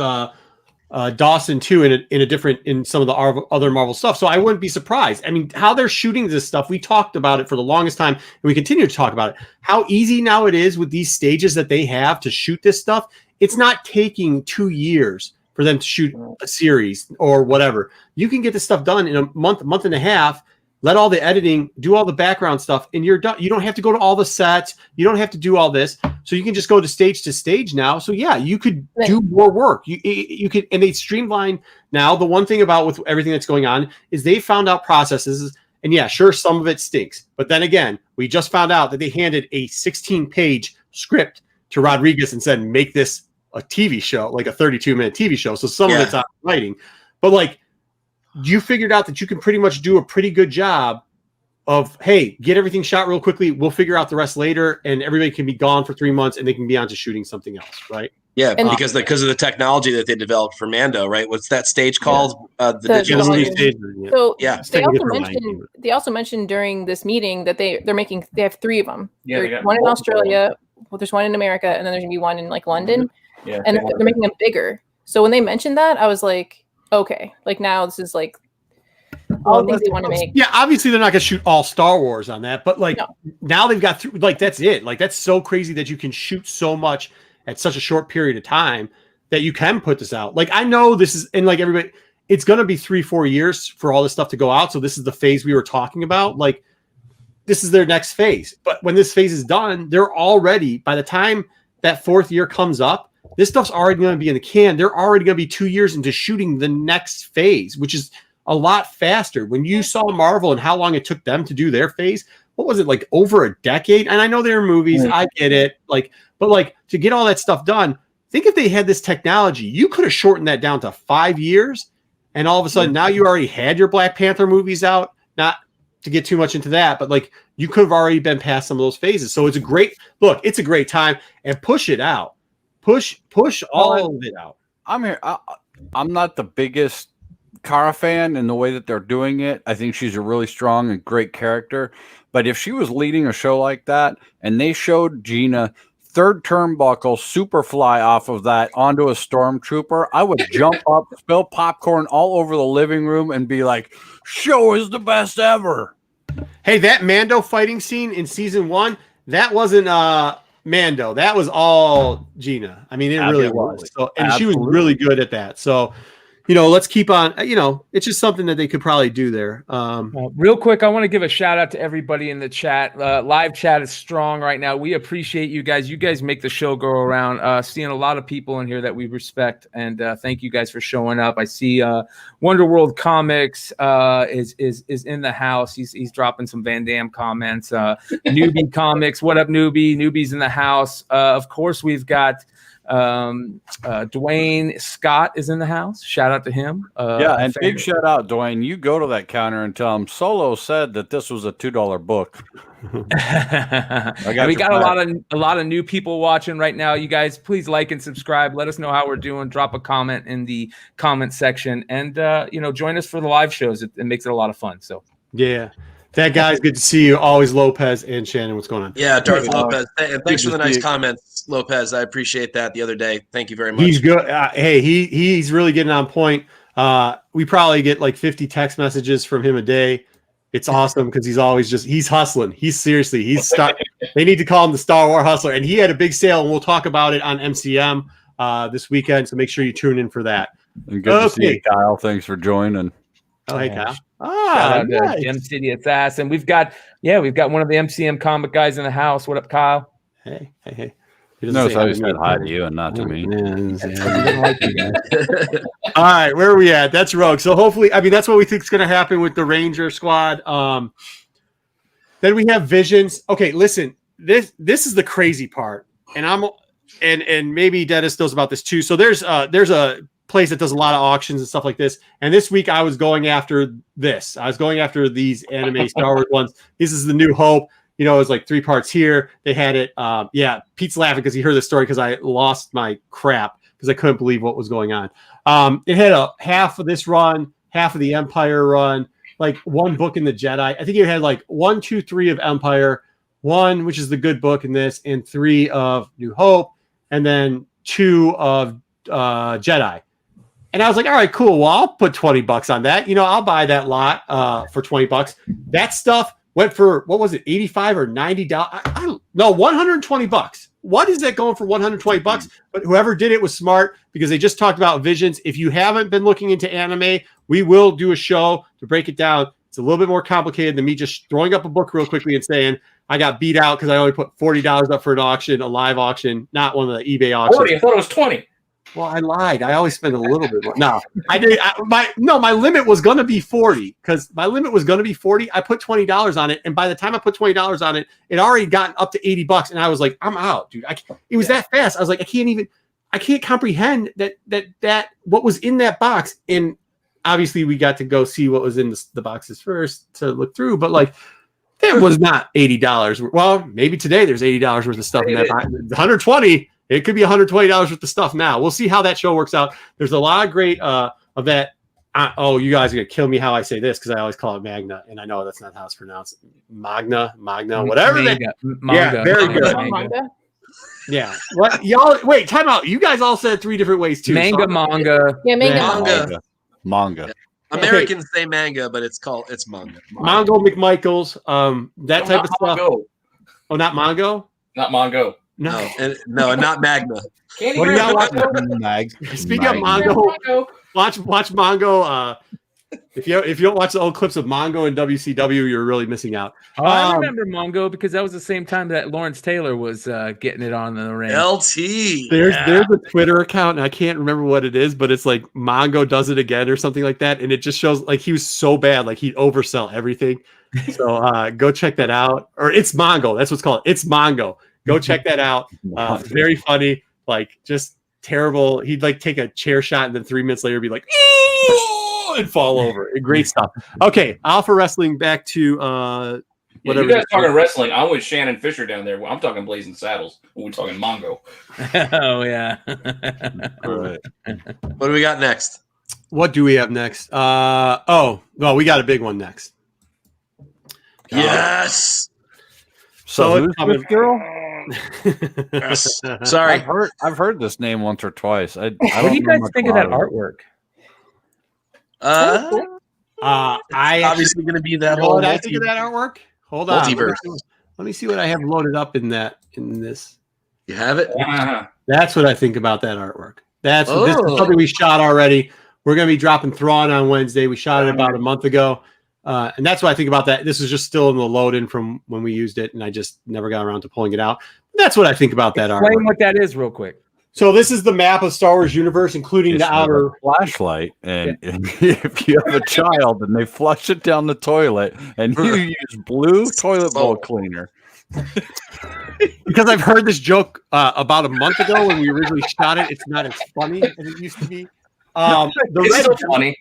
Dawson too in some of the other Marvel stuff. So I wouldn't be surprised. I mean, how they're shooting this stuff, we talked about it for the longest time, and we continue to talk about it. How easy now it is with these stages that they have to shoot this stuff. It's not taking 2 years for them to shoot a series or whatever. You can get this stuff done in a month and a half. Let all the editing, do all the background stuff, and you're done. You don't have to go to all the sets. You don't have to do all this. So you can just go to stage now. So yeah, you could do more work. You could, and they streamline now. The one thing about with everything that's going on is they found out processes, and yeah, sure, some of it stinks. But then again, we just found out that they handed a 16-page script to Rodriguez and said, make this a TV show, like a 32-minute TV show. So some of it's on writing, but like you figured out that you can pretty much do a pretty good job of, hey, get everything shot real quickly. We'll figure out the rest later, and everybody can be gone for 3 months, and they can be on to shooting something else, right?
Yeah, because of the technology that they developed for Mando, right? What's that stage called? The digital stage.
So yeah, they also mentioned during this meeting that they have 3 of them.
Yeah,
one in Australia. Well, there's one in America, and then there's gonna be one in like London. Yeah, and they're making them bigger. So when they mentioned that, I was like, okay, like now this is like all the things they want to make.
Yeah, obviously they're not going to shoot all Star Wars on that, but like now they've got through. Like that's it. Like that's so crazy that you can shoot so much at such a short period of time that you can put this out. Like I know this is, and like everybody, it's going to be 3-4 years for all this stuff to go out. So this is the phase we were talking about. Like this is their next phase. But when this phase is done, they're already, by the time that 4th year comes up, this stuff's already going to be in the can. They're already going to be 2 years into shooting the next phase, which is a lot faster. When you saw Marvel and how long it took them to do their phase, what was it, like over a decade? And I know they're movies, I get it, like, but like to get all that stuff done, think if they had this technology, you could have shortened that down to 5 years, and all of a sudden now you already had your Black Panther movies out. Not to get too much into that, but like you could have already been past some of those phases. So it's a great time, and push it out, push all of it out.
I'm here. I'm not the biggest Cara fan in the way that they're doing it. I think she's a really strong and great character. But if she was leading a show like that and they showed Gina third turnbuckle superfly off of that onto a stormtrooper, I would jump up, spill popcorn all over the living room, and be like, "Show is the best ever."
Hey, that Mando fighting scene in season 1, that wasn't Mando. That was all Gina. I mean, it really was. So, and she was really good at that. So, let's keep on, it's just something that they could probably do there.
Real quick, I want to give a shout out to everybody in the chat. Live chat is strong right now. We appreciate you guys. You guys make the show go around. Seeing a lot of people in here that we respect, and thank you guys for showing up. I see Wonder World Comics is in the house. He's dropping some Van Damme comments. Newbie Comics, what up, Newbie? Newbie's in the house. Of course, we've got Dwayne Scott is in the house. Shout out to him.
And big shout out, Dwayne. You go to that counter and tell him Solo said that this was a $2 book.
We got a lot of new people watching right now. You guys, please like and subscribe. Let us know how we're doing. Drop a comment in the comment section, and join us for the live shows. It makes it a lot of fun. So
yeah. That guy's good to see you. Always Lopez and Shannon. What's going on?
Yeah, Darth Lopez. And thanks for the nice comments, Lopez. I appreciate that the other day. Thank you very much.
He's good. Hey, he's really getting on point. We probably get like 50 text messages from him a day. It's awesome because he's hustling. He's stuck. They need to call him the Star Wars hustler. And he had a big sale, and we'll talk about it on MCM this weekend. So make sure you tune in for that.
And good to see you, Kyle. Thanks for joining.
Oh, hey, Kyle.
Shout out to Gem City Assassin. We've got one of the MCM comic guys in the house. What up, Kyle?
Hey.
No, so I said hi to you and not to me.
All right, where are we at? That's Rogue. So hopefully, that's what we think is going to happen with the Ranger squad. Then we have Visions. Okay, listen, this is the crazy part, and maybe Dennis knows about this too. So there's a place that does a lot of auctions and stuff like this. And this week I was going after this. I was going after these anime Star Wars ones. This is the New Hope. It was like 3 parts here. They had it. Pete's laughing because he heard the story because I lost my crap because I couldn't believe what was going on. It had a half of this run, half of the Empire run, like 1 book in the Jedi. I think it had like 1, 2, 3 of Empire, 1, which is the good book in this, and 3 of New Hope, and then 2 of Jedi. And I was like, all right, cool. Well, I'll put $20 on that. I'll buy that lot for $20. That stuff went for, what was it, $85 or $90? No, $120. What is that going for $120? But whoever did it was smart because they just talked about Visions. If you haven't been looking into anime, we will do a show to break it down. It's a little bit more complicated than me just throwing up a book real quickly and saying, I got beat out because I only put $40 up for an auction, a live auction, not one of the eBay auctions.
40, I thought it was 20.
Well, I lied. I always spend a little bit more. No, I did. My limit was going to be 40 because my limit was going to be 40. I put $20 on it. And by the time I put $20 on it, it already gotten up to $80. And I was like, I'm out, dude. It was that fast. I was like, I can't comprehend that what was in that box. And obviously we got to go see what was in the boxes first to look through. But like, there was not $80. Well, maybe today there's $80 worth of stuff in that box. 120. It could be $120 worth of stuff now. We'll see how that show works out. There's a lot of great of that. You guys are going to kill me how I say this because I always call it Magna, and I know that's not how it's pronounced. Magna, whatever.
Manga.
Yeah, very good.
Manga.
Yeah. What y'all? Wait, time out. You guys all said 3 different ways too.
Manga.
Yeah, manga.
Manga.
Americans say manga, but it's manga.
Mongo McMichaels. That type of stuff.
Mongo.
Oh, not Mongo.
Not Mongo.
No, not Magna.
Candy
What do y'all
Mongo.
Speaking of Mongo, watch Mongo If you don't watch the old clips of Mongo and WCW, you're really missing out.
Oh, I remember Mongo because that was the same time that Lawrence Taylor was getting it on in the ring.
LT.
There's a Twitter account, and I can't remember what it is, but it's like Mongo does it again or something like that, and it just shows like he was so bad, like he'd oversell everything. So go check that out. Or it's Mongo. That's what's called. It's Mongo. Go check that out. Very funny. Like just terrible. He'd like take a chair shot and then 3 minutes later be like, and fall over. Great stuff. Okay, Alpha Wrestling back to whatever.
You guys talking wrestling? I'm with Shannon Fisher down there. I'm talking Blazing Saddles. We're talking Mongo.
Oh yeah.
All right.
What do we got next?
What do we have next? We got a big one next.
Yes.
So
who's this girl?
Yes. Sorry.
I've heard this name once or twice. I
What do you guys think of that artwork?
I
obviously going to be that
know
whole
what I think of that artwork. Hold on.
multiverse.
Let me see what I have loaded up in this.
You have it?
That's what I think about that artwork. This is something we shot already. We're going to be dropping Thrawn on Wednesday. We shot it about a month ago. And that's what I think about that. This is just still in the load in from when we used it, and I just never got around to pulling it out. That's what I think about that artwork.
Explain what that is real quick.
So this is the map of Star Wars universe, including the outer
flashlight. And if you have a child and they flush it down the toilet and you use blue toilet bowl cleaner.
Because I've heard this joke about a month ago when we originally shot it. It's not as funny as it used to be.
It's still funny.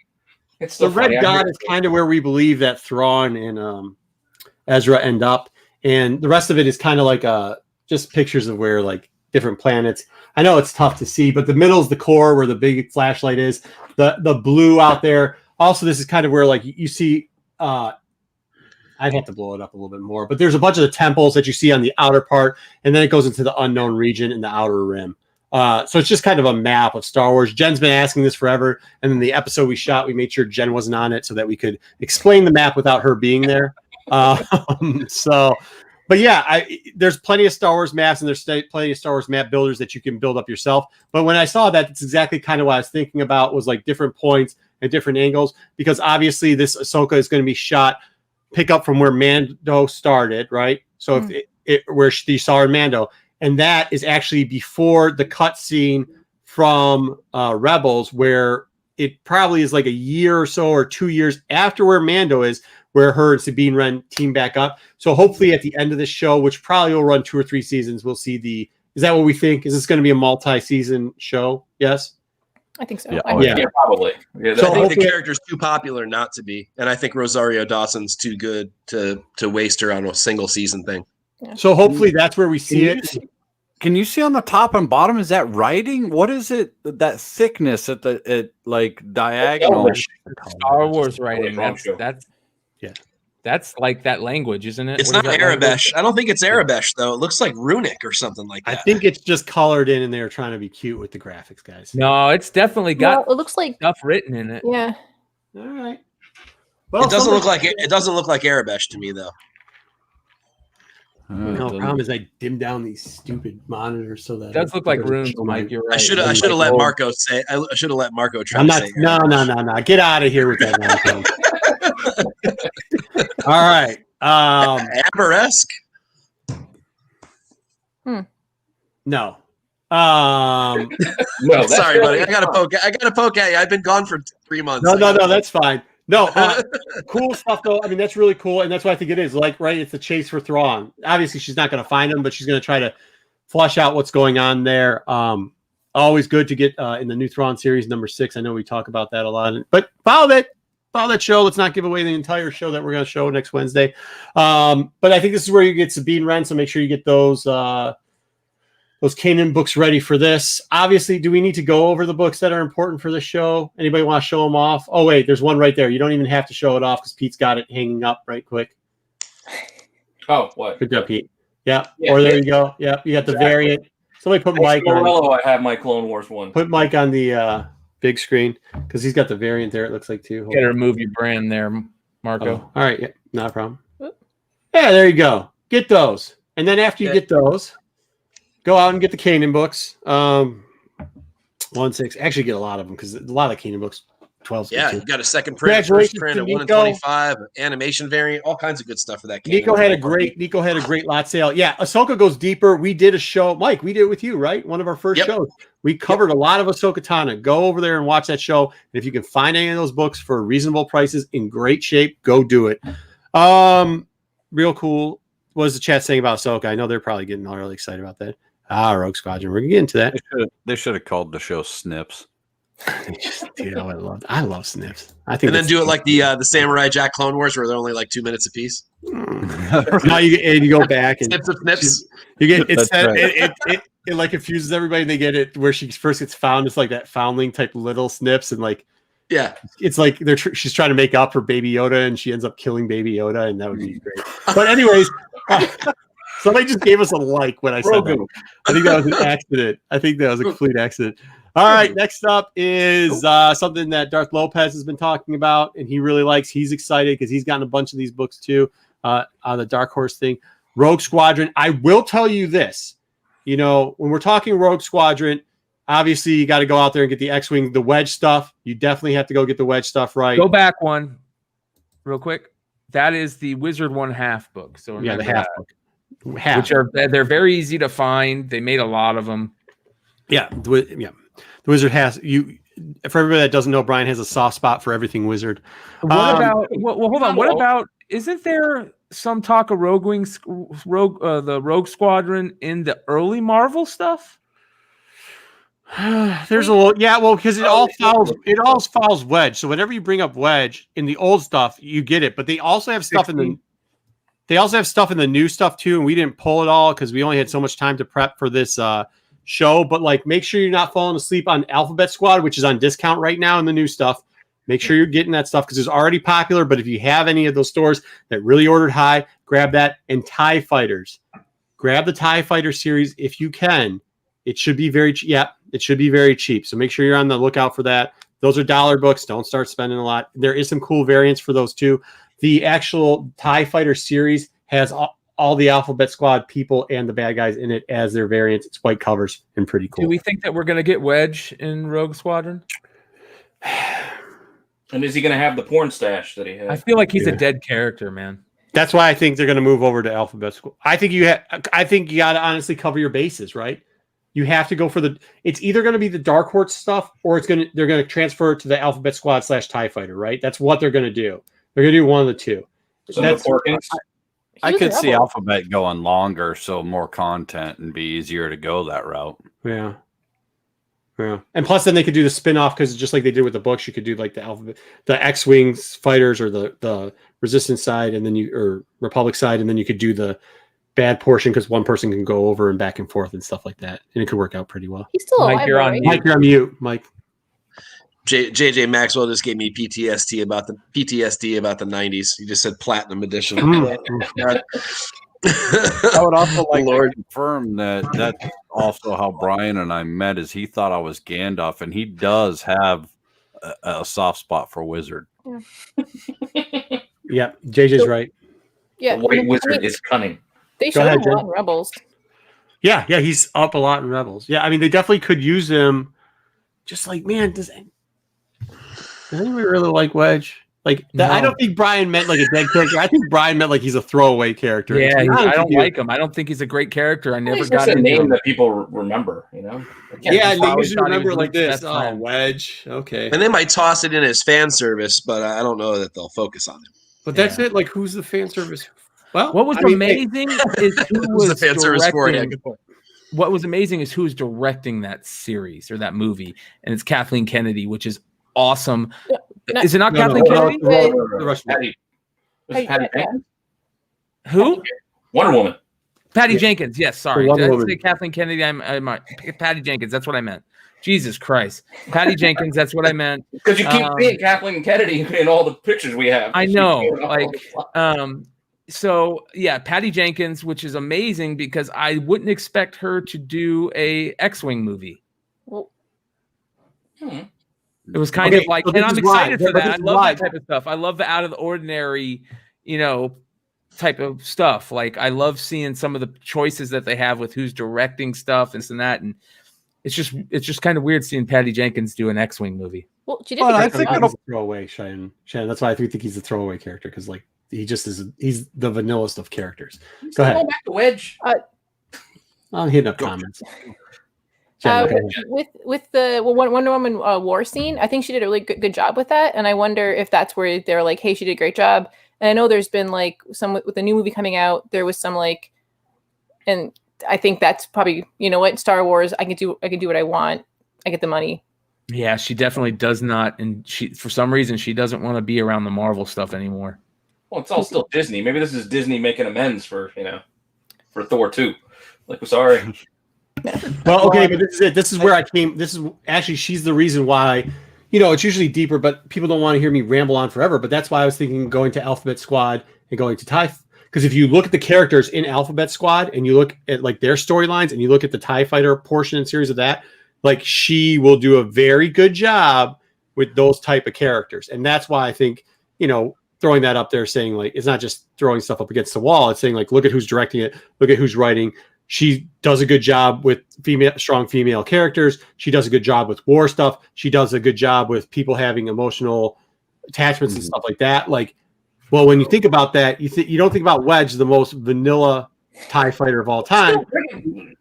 It's still
the red
funny.
dot is kind of where we believe that Thrawn and Ezra end up, and the rest of it is kind of like just pictures of where like different planets. I know it's tough to see, but the middle is the core where the big flashlight is. The blue out there. Also, this is kind of where like you see. I'd have to blow it up a little bit more, but there's a bunch of the temples that you see on the outer part, and then it goes into the unknown region in the outer rim. So it's just kind of a map of Star Wars. Jen's been asking this forever, and then the episode we shot, we made sure Jen wasn't on it so that we could explain the map without her being there. But yeah, there's plenty of Star Wars maps, and there's plenty of Star Wars map builders that you can build up yourself. But when I saw that, it's exactly kind of what I was thinking about, was like different points and different angles, because obviously this Ahsoka is going to be shot, pick up from where Mando started, right? So if where you saw in Mando, and that is actually before the cutscene from Rebels, where it probably is like a year or so or 2 years after where Mando is, where her and Sabine Wren team back up. So hopefully at the end of this show, which probably will run 2 or 3 seasons, we'll see is that what we think? Is this going to be a multi-season show? Yes?
I think so.
Yeah.
Yeah, probably. Yeah,
So I think the
hopefully-
character's too popular not to be, and I think Rosario Dawson's too good to waste her on a single season thing.
So hopefully that's where we see it.
Can you see on the top and bottom? Is that writing? What is it? That thickness at like diagonal?
Star Wars writing.
Wrong show.
That's like that language, isn't it?
It's
What
not
is that language?
Arabesh. I don't think it's Arabesh though. It looks like runic or something like
I
that.
think it's just colored in, and they're trying to be cute with the graphics, guys.
No, it's definitely got
Well, it looks like
stuff written in it.
yeah.
All right. Well,
It doesn't look like it doesn't look like Arabesh to me though.
No, the problem is I dim down these stupid monitors so that
It does look like
doesn't
runes,
show my-
Mike. You're right.
I should have let Marco say. I should have let Marco try.
I'm
to
not.
say
No. Get out of here with that nonsense. All right.
Amber-esque.
No.
No, that's
Sorry, buddy.
really
I gotta poke at you. I've been gone for 3 months.
No. That's fine. No. Cool stuff though. I mean, that's really cool, and that's what I think it is. Like, right? It's a chase for Thrawn. Obviously, she's not going to find him, but she's going to try to flush out what's going on there. Always good to get in the new Thrawn series number 6. I know we talk about that a lot, but follow that show. Let's not give away the entire show that we're going to show next Wednesday. But I think this is where you get Sabine Wren, so make sure you get those Kanan books ready for this. Obviously, do we need to go over the books that are important for this show? Anybody want to show them off? Oh, wait, there's one right there. You don't even have to show it off because Pete's got it hanging up right quick.
Oh, what?
Good job, Pete. Yeah.
Yeah,
Or there you go. Yeah, you got the variant. Somebody put Mike on.
Morello, I have my Clone Wars one.
Put Mike on the big screen because he's got the variant there. It looks like too.
Got to remove your brand there, Marco.
Oh, all right. Yeah, not a problem. Yeah, there you go. Get those, and then after you get those, go out and get the Kanan books. 1-6. Actually, get a lot of them because a lot of Kanan books 12's
Yeah,
good
you
too.
got a second print, first
Congratulations
print,
to
a 1 in
Nico.
25, animation variant, all kinds of good stuff for that game.
Nico had a great lot sale. Yeah, Ahsoka goes deeper. We did a show, Mike. We did it with you, right? One of our first shows. We covered a lot of Ahsoka Tano. Go over there and watch that show. And if you can find any of those books for reasonable prices in great shape, go do it. Real cool. What is the chat saying about Ahsoka? I know they're probably getting all really excited about that. Rogue Squadron. We're gonna get into that.
They should have called the show Snips.
I love Snips. I think,
and then do it like the Samurai Jack Clone Wars, where they're only like 2 minutes apiece.
Now you go back and
snips.
You get
Right.
it like confuses everybody. And they get it where she first gets found. It's like that foundling type little Snips, and like it's like she's trying to make up for Baby Yoda, and she ends up killing Baby Yoda, and that would be great. But anyways. Somebody just gave us a like when I said that. I think that was an accident. I think that was a complete accident. All right, next up is something that Darth Lopez has been talking about, and he really likes. He's excited because he's gotten a bunch of these books too on the Dark Horse thing. Rogue Squadron. I will tell you this. You know, when we're talking Rogue Squadron, obviously you got to go out there and get the X-Wing, the Wedge stuff. You definitely have to go get the Wedge stuff right.
Go back one real quick. That is the Wizard 1/2 book. So
yeah, the
half
half book.
Which they're very easy to find. They made a lot of them.
Yeah. The Wizard has you. For everybody that doesn't know, Brian has a soft spot for everything Wizard.
What about? Well, hold on. What about? Isn't there some talk of the Rogue Squadron in the early Marvel stuff?
There's a little, because it all follows Wedge. So whenever you bring up Wedge in the old stuff, you get it. But they also have stuff in the new stuff too, and we didn't pull it all because we only had so much time to prep for this show. But like, make sure you're not falling asleep on Alphabet Squad, which is on discount right now in the new stuff. Make sure you're getting that stuff because it's already popular. But if you have any of those stores that really ordered high, grab that. And TIE Fighters, grab the TIE Fighter series if you can. It should be very cheap. Yeah, it should be very cheap. So make sure you're on the lookout for that. Those are dollar books. Don't start spending a lot. There is some cool variants for those too. The actual TIE Fighter series has all the Alphabet Squad people and the bad guys in it as their variants. It's white covers and pretty cool.
Do we think that we're going to get Wedge in Rogue Squadron?
And is he going to have the porn stash that he had?
I feel like he's a dead character, man.
That's why I think they're going to move over to Alphabet Squad. I think you got to honestly cover your bases, right? You have to go for it's either going to be the Dark Horse stuff or they're going to transfer it to the Alphabet Squad / TIE Fighter, right? That's what they're going to do. They're going to do one of the two.
So
I could see Alphabet going longer, so more content and be easier to go that route.
Yeah. And plus then they could do the spin-off because just like they did with the books, you could do like the X-Wings fighters or the Resistance side and then or Republic side, and then you could do the bad portion because one person can go over and back and forth and stuff like that. And it could work out pretty well.
He's still alive,
Mike, you're on
right?
Mike, you're on mute. Mike.
JJ Maxwell just gave me PTSD about the 90s. He just said platinum edition.
I would also like to confirm that that's also how Brian and I met. Is he thought I was Gandalf, and he does have a soft spot for Wizard.
Yeah, JJ's right.
Yeah,
the White Wizard is cunning.
They showed him a lot in Rebels.
Yeah, he's up a lot in Rebels. Yeah, I mean, they definitely could use him. Just like, man, does anybody really like Wedge? Like, no. I don't think Brian meant like a dead character. I think Brian meant like he's a throwaway character.
Yeah, I don't like him. I don't think he's a great character. I never got
a name that people remember, you know?
Yeah, they usually remember like this. Oh, Wedge. Okay.
And they might toss it in as fan service, but I don't know that they'll focus on it.
But that's it. Like, who's the fan service? Well,
what was amazing is who was
the fan service for it. Yeah, good point.
What was amazing is who's directing that series or that movie, and it's Kathleen Kennedy, which is awesome. Is it not Kathleen Kennedy?
Patty Jenkins?
Who?
Wonder Woman.
Patty Jenkins. Yes, sorry.
Did
I say Kathleen Kennedy? I'm Patty Jenkins. That's what I meant. Jesus Christ. Patty Jenkins. That's what I meant.
Because you keep seeing Kathleen Kennedy in all the pictures we have.
I know. So yeah, Patty Jenkins, which is amazing because I wouldn't expect her to do a X-Wing movie. It was kind of like, and I'm excited for that. I love that type of stuff. I love the out of the ordinary, type of stuff. Like I love seeing some of the choices that they have with who's directing stuff and that. And it's just kind of weird seeing Patty Jenkins do an X-wing movie.
Well, she did.
Well,
a
I
great
think
job.
it'll-
He's a throwaway, Shannon. That's why I think he's a throwaway character because like he just is. He's the vanillest of characters. Go ahead.
Going back to Wedge.
I'm hitting up comments. Shannon, go ahead.
With the Wonder Woman war scene, I think she did a really good job with that, and I wonder if that's where they're like, "Hey, she did a great job." And I know there's been like some with the new movie coming out, there was some like, and I think that's probably Star Wars. I can do what I want. I get the money.
Yeah, she definitely does not, and for some reason she doesn't want to be around the Marvel stuff anymore.
Well, it's all still Disney. Maybe this is Disney making amends for Thor 2. Like, we're sorry.
Well, okay, but this is it. This is where I came. This is actually she's the reason why. It's usually deeper, but people don't want to hear me ramble on forever. But that's why I was thinking going to Alphabet Squad and going to TIE. Because if you look at the characters in Alphabet Squad and you look at like their storylines and you look at the TIE Fighter portion and series of that, like she will do a very good job with those type of characters. And that's why I think, throwing that up there saying like, it's not just throwing stuff up against the wall. It's saying like, look at who's directing it. Look at who's writing. She does a good job with strong female characters. She does a good job with war stuff. She does a good job with people having emotional attachments and stuff like that. Like, well, when you think about that, you don't think about Wedge, the most vanilla TIE fighter of all time.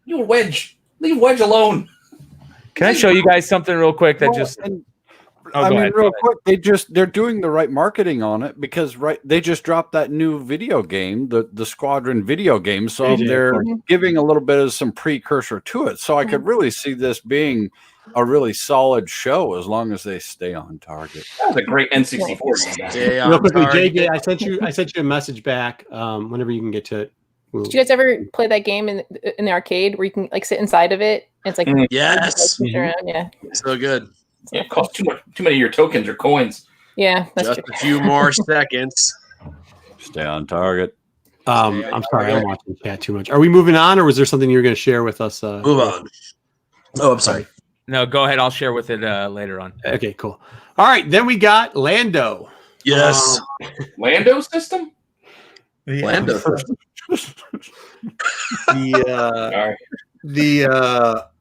You Wedge. Leave Wedge alone.
Can I show you guys something real quick that
real quick, they're doing the right marketing on it because they just dropped that new video game, the Squadron video game, so they're giving a little bit of some precursor to it. So I could really see this being a really solid show as long as they stay on target.
That was a great N64 game.
Real quickly, JJ, I sent you a message back whenever you can get to it.
Did you guys ever play that game in the arcade where you can like sit inside of it? And it's like
yes,
around, yeah,
so good.
Yeah, it costs too many of your tokens or coins.
Yeah, that's
Just
true.
a few more seconds.
Stay on target.
I'm sorry, I'm watching chat too much. Are we moving on, or was there something you were going to share with us?
Move on. Oh, I'm sorry.
No, go ahead. I'll share with it later on.
Okay, cool. All right, then we got Lando.
Yes.
Lando system?
Lando.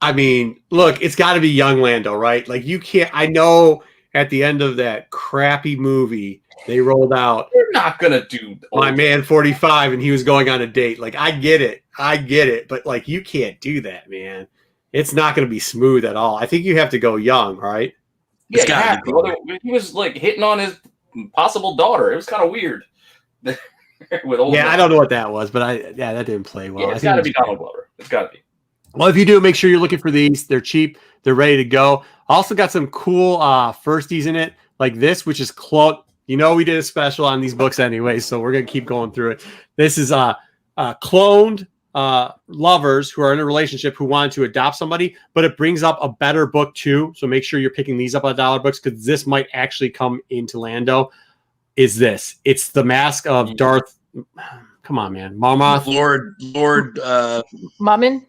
I mean, look, it's got to be young Lando, right? Like you can't. I know at the end of that crappy movie, they rolled out.
They're not gonna do
My man 45, and he was going on a date. Like I get it, but like you can't do that, man. It's not going to be smooth at all. I think you have to go young, right?
Yeah, he was like hitting on his possible daughter. It was kind of weird. With old
I don't know what that was, but that didn't play well.
Yeah, it's got to be Donald Glover. It's got to be.
Well, if you do, make sure you're looking for these. They're cheap. They're ready to go. Also got some cool firsties in it, like this, which is clone. We did a special on these books anyway, so we're gonna keep going through it. This is cloned lovers who are in a relationship who want to adopt somebody, but it brings up a better book too. So make sure you're picking these up at $1 books because this might actually come into Lando. Is this? It's the mask of Darth. Come on, man, Marmoth,
Lord,
Mammon.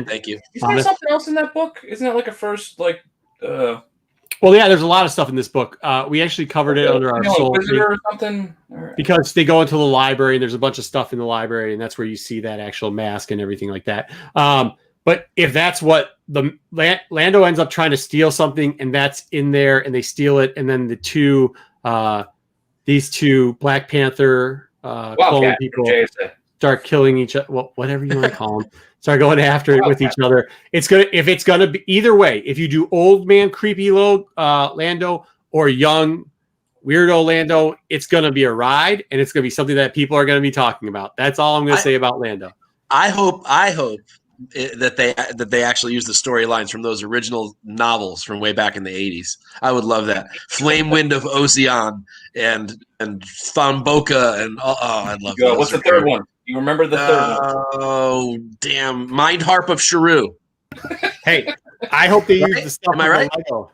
Thank you.
Is there something else in that book? Isn't that like a first like?
Well, yeah, there's a lot of stuff in this book. We actually covered it under our soul
visitor or something,
because they go into the library and there's a bunch of stuff in the library, and that's where you see that actual mask and everything like that. But if that's what Lando ends up trying to steal something, and that's in there, and they steal it, and then these two Black Panther clone people start killing each other, whatever you want to call them. Start going after it with each other. If it's gonna be either way, if you do old man creepy Lando or young weirdo Lando, it's gonna be a ride, and it's gonna be something that people are gonna be talking about. That's all I'm gonna say about Lando.
I hope that they actually use the storylines from those original novels from way back in the 80s. I would love that. Flame Wind of Ocean and Thomboka and I'd love that.
What's the third one? You remember the third one?
Oh, damn. Mind Harp of Sharu.
Hey, I hope they use the stuff.
Am I right?
Lego.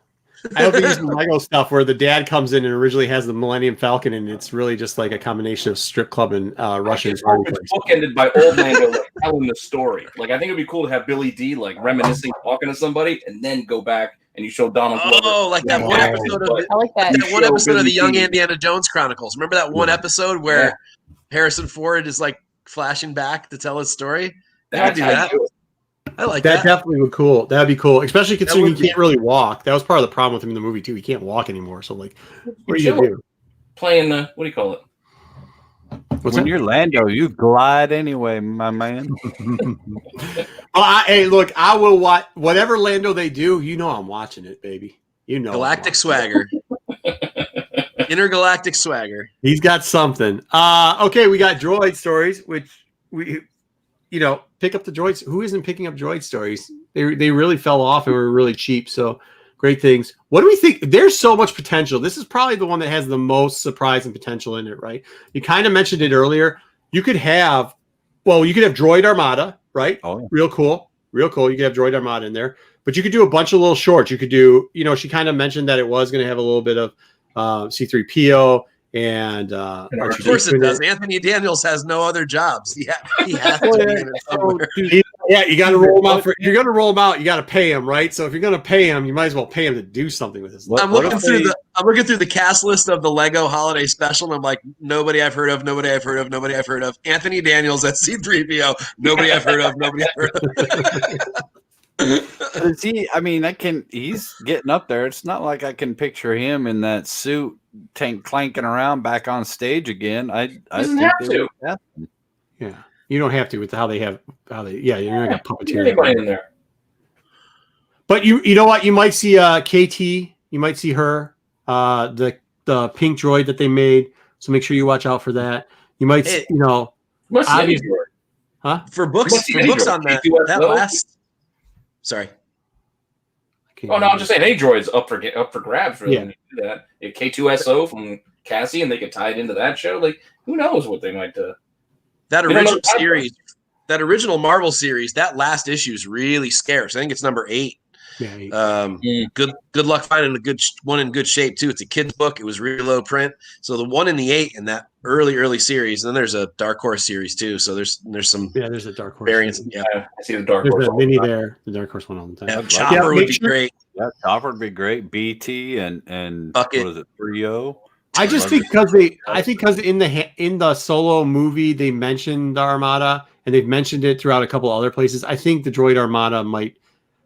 I hope they use the Lego stuff where the dad comes in and originally has the Millennium Falcon, and it's really just like a combination of strip club and Russian party place.
Book ended by old Lando like, telling the story. Like I think it'd be cool to have Billy D like reminiscing, talking to somebody, and then go back and you show Donald Glover.
Oh, like that one episode of
I like that.
That one episode of the Young Indiana Jones Chronicles. Remember that one episode where Harrison Ford is like flashing back to tell his story? They could do that. I like
That
that.
definitely would cool. That'd be cool, especially considering
would
he can't really walk. That was part of the problem with him in the movie too. He can't walk anymore. So like, what are you gonna do?
Playing the what do you call it?
What's
when
that?
you're Lando, you glide anyway, my man.
Hey, look, I will watch whatever Lando they do. You know, I'm watching it, baby. You know,
Galactic swagger. Intergalactic swagger.
He's got something. Okay, we got Droid Stories, which we, pick up the droids. Who isn't picking up Droid Stories? They really fell off and were really cheap. So great things. What do we think? There's so much potential. This is probably the one that has the most surprise and potential in it, right? You kind of mentioned it earlier. You could have Droid Armada, right?
Oh, yeah.
Real cool. You could have Droid Armada in there, but you could do a bunch of little shorts. You could do, she kind of mentioned that it was going to have a little bit of C-3PO and
of course it does. Anthony Daniels has no other jobs. He has to be in it somewhere.
Yeah, you got to roll them out. If you're going to roll them out, you got to pay him, right? So if you're going to pay him, you might as well pay him to do something with his life.
I'm looking through the cast list of the Lego Holiday Special, and I'm like, nobody I've heard of. Anthony Daniels at C-3PO. Nobody I've heard of.
Is he? I mean, he's getting up there. It's not like I can picture him in that suit, clanking around back on stage again. I
doesn't have to.
Yeah, you don't have to with how they. You're not gonna puppeteer
Anybody in there.
But you know what? You might see KT. You might see her. The pink droid that they made. So make sure you watch out for that. You might, obviously, huh?
For books on that last. Sorry.
Oh no, I'm just saying any droid's up for grabs. Really, when you do that. K2SO from Cassie, and they could tie it into that show. Like, who knows what they might do?
That original series, that original Marvel series, that last issue is really scarce. I think it's number 8.
Yeah.
Good luck finding a good one in good shape too. It's a kid's book. It was really low print. So the 1 in the 8 in that early series, and then there's a Dark Horse series too. So there's some
there's a Dark Horse
variants.
Yeah, I see the Dark Horse.
There's a mini there, the Dark Horse one all the time.
Yeah, Chopper would be great.
Yeah, Chopper would be great. BT and
Bucket.
What is it? 3O.
I just think because in the Solo movie they mentioned the Armada and they've mentioned it throughout a couple other places. I think the Droid Armada might,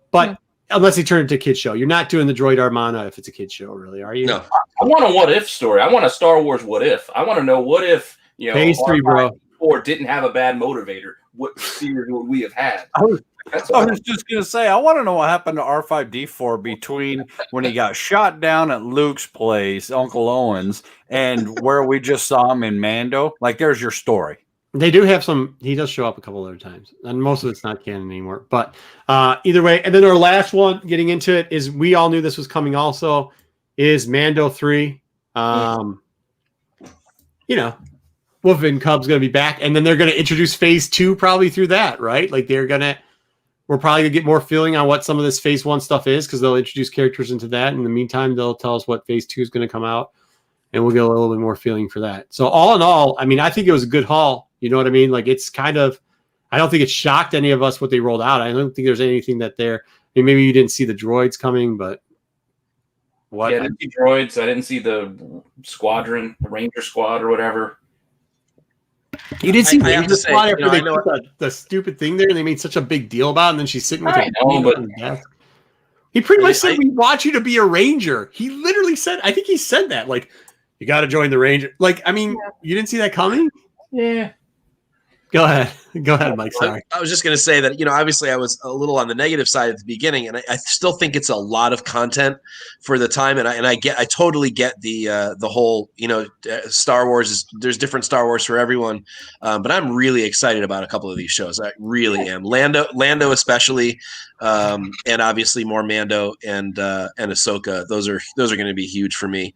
but unless they turn it into a kid's show, you're not doing the Droid Armada if it's a kid's show, really, are you?
No.
I want a what if story. I want a Star Wars what if. I want to know what if
Phase 3, bro,
or didn't have a bad motivator. What series would we have had?
I was just going to say, I want to know what happened to R5D4 between when he got shot down at Luke's place, Uncle Owen's, and where we just saw him in Mando. Like, there's your story.
They do have some. He does show up a couple other times, and most of it's not canon anymore. But either way, and then our last one, getting into it, is we all knew this was coming. Also, is Mando 3. Wolf and Cub's going to be back, and then they're going to introduce Phase 2 probably through that, right? Like we're probably going to get more feeling on what some of this Phase 1 stuff is because they'll introduce characters into that. In the meantime, they'll tell us what Phase 2 is going to come out, and we'll get a little bit more feeling for that. So all in all, I mean, I think it was a good haul. You know what I mean? Like it's kind of, I don't think it shocked any of us what they rolled out. I don't think there's anything that maybe you didn't see the droids coming, but
what? Yeah, I didn't see droids. I didn't see the Squadron, the Ranger Squad or whatever.
You didn't see Ranger Squad after they put the stupid thing there and they made such a big deal about it, and then she's sitting with her on the desk. He pretty much said, we want you to be a Ranger. He literally said, I think he said that, like, you got to join the Ranger. Like, I mean, you didn't see that coming?
Yeah.
Go ahead, Mike. Sorry.
I was just going to say that, obviously I was a little on the negative side at the beginning, and I still think it's a lot of content for the time. And I totally get the whole, Star Wars there's different Star Wars for everyone. But I'm really excited about a couple of these shows. I really am. Lando especially, and obviously more Mando and Ahsoka. Those are going to be huge for me.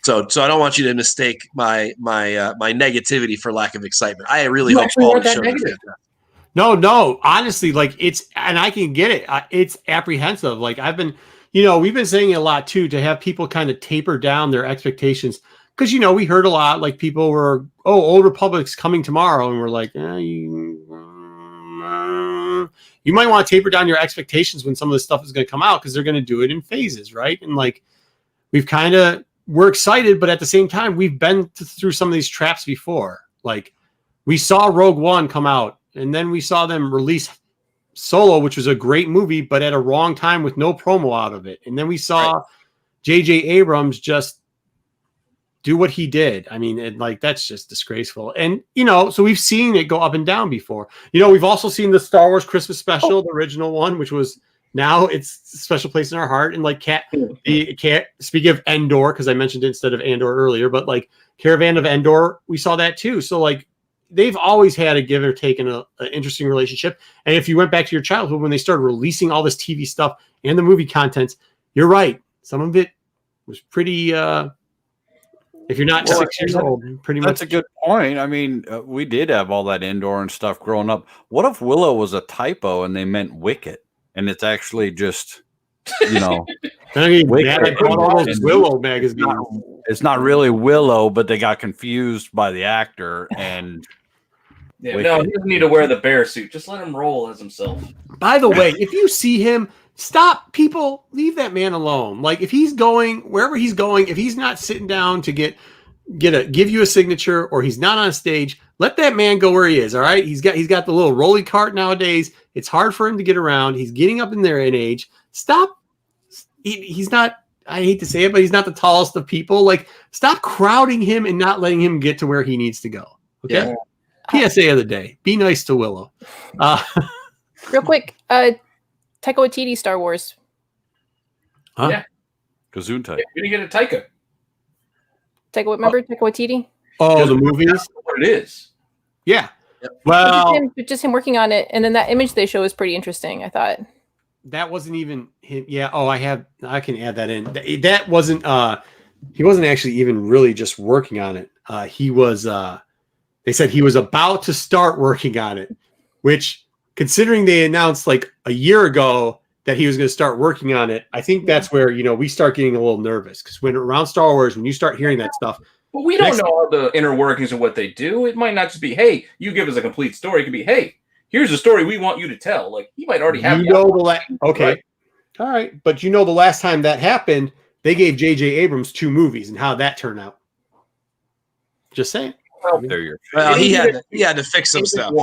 So I don't want you to mistake my negativity for lack of excitement. I really hope all the shows.
No, honestly, like and I can get it. It's apprehensive. Like we've been saying it a lot too, to have people kind of taper down their expectations. Because, we heard a lot, like people were, Old Republic's coming tomorrow. And we're like, you might want to taper down your expectations when some of this stuff is going to come out, because they're going to do it in phases, right? And like, we're excited, but at the same time, we've been through some of these traps before. Like, we saw Rogue One come out, and then we saw them release Solo, which was a great movie, but at a wrong time with no promo out of it. And then we saw J.J. Abrams just do what he did. I mean, that's just disgraceful. And, so we've seen it go up and down before. We've also seen the Star Wars Christmas special, the original one, which was now it's a special place in our heart. And speaking of Andor, because I mentioned it instead of Andor earlier, but like Caravan of Andor, we saw that too. So like they've always had a give or take and an interesting relationship. And if you went back to your childhood, when they started releasing all this TV stuff and the movie contents, you're right. Some of it was pretty, if you're not 6 years old, pretty much.
That's a good point. I mean, we did have all that Andor and stuff growing up. What if Willow was a typo and they meant Wicket? And it's actually just,
I mean, I bought all those Willow magazines.
It's not really Willow, but they got confused by the actor. And
no, he doesn't need to wear the bear suit. Just let him roll as himself.
By the way, if you see him, stop, people, leave that man alone. Like if he's going wherever he's going, if he's not sitting down to give you a signature, or he's not on stage, let that man go where he is. All right. He's got the little rolly cart nowadays. It's hard for him to get around. He's getting up in there in age. Stop. He's not, I hate to say it, but he's not the tallest of people. Like stop crowding him and not letting him get to where he needs to go. Okay. Yeah. PSA of the day. Be nice to Willow.
Real quick. Taika Waititi Star Wars.
Huh?
Yeah.
Gesundheit.
We didn't get a Taika.
Remember Taika Waititi?
Oh, the movies?
That's what it is.
Yeah. Yep. Well,
just him working on it, and then that image they show is pretty interesting, I thought.
That wasn't even him. Yeah. Oh, I can add that in. That wasn't. He wasn't actually even really just working on it. He was. They said he was about to start working on it, which, considering they announced like a year ago that he was going to start working on it, I think that's where we start getting a little nervous, because when around Star Wars, when you start hearing that stuff.
Well, we don't know all the inner workings of what they do. It might not just be, hey, you give us a complete story. It could be, hey, here's a story we want you to tell. Like, he might already have.
Okay, right? All right, but the last time that happened, they gave J.J. Abrams 2 movies, and how that turned out. Just saying.
Well, he had to fix some stuff.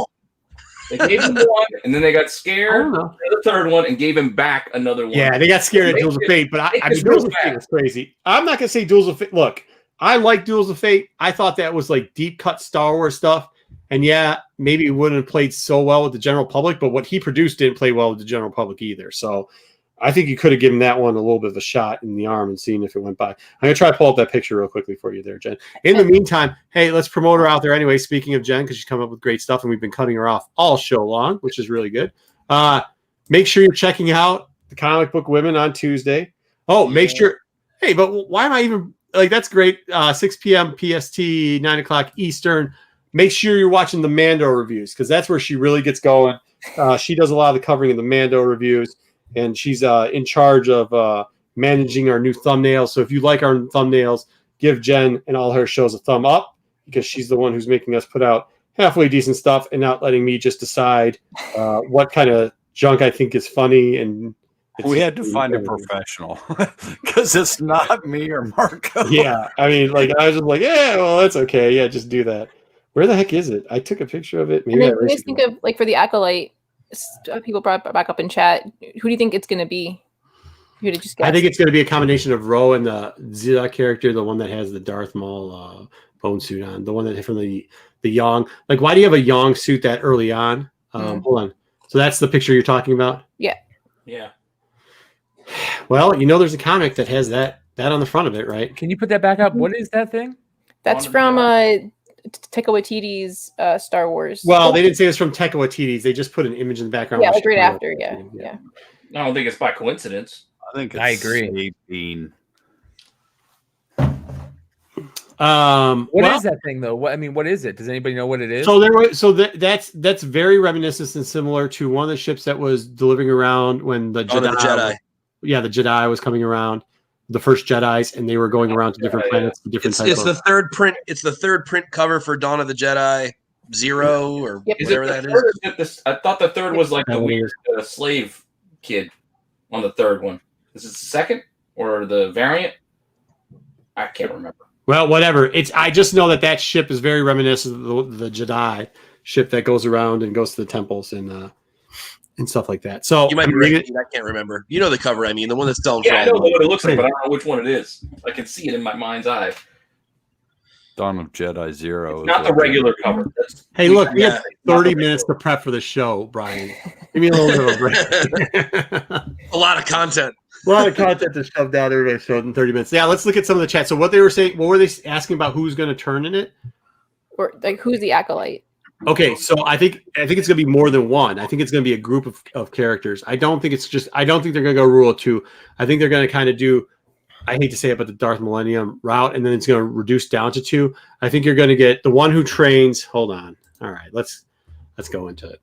They gave him one, and then they got scared for the third one and gave him back another one.
Yeah, they got scared at Duels of Fate, but I mean, Duels of Fate was crazy. I'm not going to say Duels of Fate. Look, I like Duels of Fate. I thought that was like deep cut Star Wars stuff. And yeah, maybe it wouldn't have played so well with the general public, but what he produced didn't play well with the general public either. So I think you could have given that one a little bit of a shot in the arm and seen if it went by. I'm going to try to pull up that picture real quickly for you there, Jen. In the meantime, hey, let's promote her out there anyway. Speaking of Jen, because she's coming up with great stuff, and we've been cutting her off all show long, which is really good. Make sure you're checking out the Comic Book Women on Tuesday. Oh, make sure. Hey, but why am I even like, that's great. 6 p.m. PST, 9 o'clock Eastern. Make sure you're watching the Mando reviews, because that's where she really gets going. She does a lot of the covering of the Mando reviews, and she's in charge of managing our new thumbnails. So if you like our thumbnails, give Jen and all her shows a thumb up, because she's the one who's making us put out halfway decent stuff and not letting me just decide what kind of junk I think is funny. And
we had to find a professional, because it's not me or Marco.
Yeah, I mean, like I was just like, yeah, well, that's okay. Yeah, just do that. Where the heck is it? I took a picture of it. Maybe
I always think of, like, for the Acolyte, people brought back up in chat. Who do you think it's going to be? Who did you just guess?
I think it's going to be a combination of Ro and the Zilla character, the one that has the Darth Maul bone suit on, the one that from the Yang. Like, why do you have a Yang suit that early on? Hold on. So that's the picture you're talking about?
Yeah.
Yeah.
Well, there's a comic that has that on the front of it, right?
Can you put that back up? What is that thing?
That's from Taika Waititi's Star Wars.
Well, they didn't say it was from Taika Waititi's. They just put an image in the background.
Yeah, like right after. Yeah.
I don't think it's by coincidence.
I think
I agree.
18.
What is that thing though? What is it? Does anybody know what it is?
That's very reminiscent and similar to one of the ships that was delivering around when the Jedi. Yeah, the Jedi was coming around, the first Jedis, and they were going around to different planets. Different types.
It's the third print. It's the third print cover for Dawn of the Jedi 0 or whatever that is.
I thought the third was like the weird slave kid on the third one. Is it the second or the variant? I can't remember.
Well, whatever. I just know that ship is very reminiscent of the Jedi ship that goes around and goes to the temples, and and stuff like that. So
You might be right. I can't remember. You know the cover. I mean, the one that's telling.
Yeah, I know what it looks like, but I don't know which one it is. I can see it in my mind's eye.
Dawn of Jedi Zero.
It's not the regular cover.
Hey, look, we had 30 minutes to prep for the show, Brian. Give me a little bit of a break.
A lot of content.
A lot of content to shove down everybody's throat in 30 minutes. Yeah, let's look at some of the chat. So what they were saying, what were they asking about who's going to turn in it?
Or like who's the acolyte?
Okay, so I think it's going to be more than one. I think it's going to be a group of characters. I don't think they're going to go rule of two. I think they're going to kind of do, I hate to say it, but the Darth Millennium route, and then it's going to reduce down to two. I think you're going to get the one who trains. Hold on. All right, let's go into it.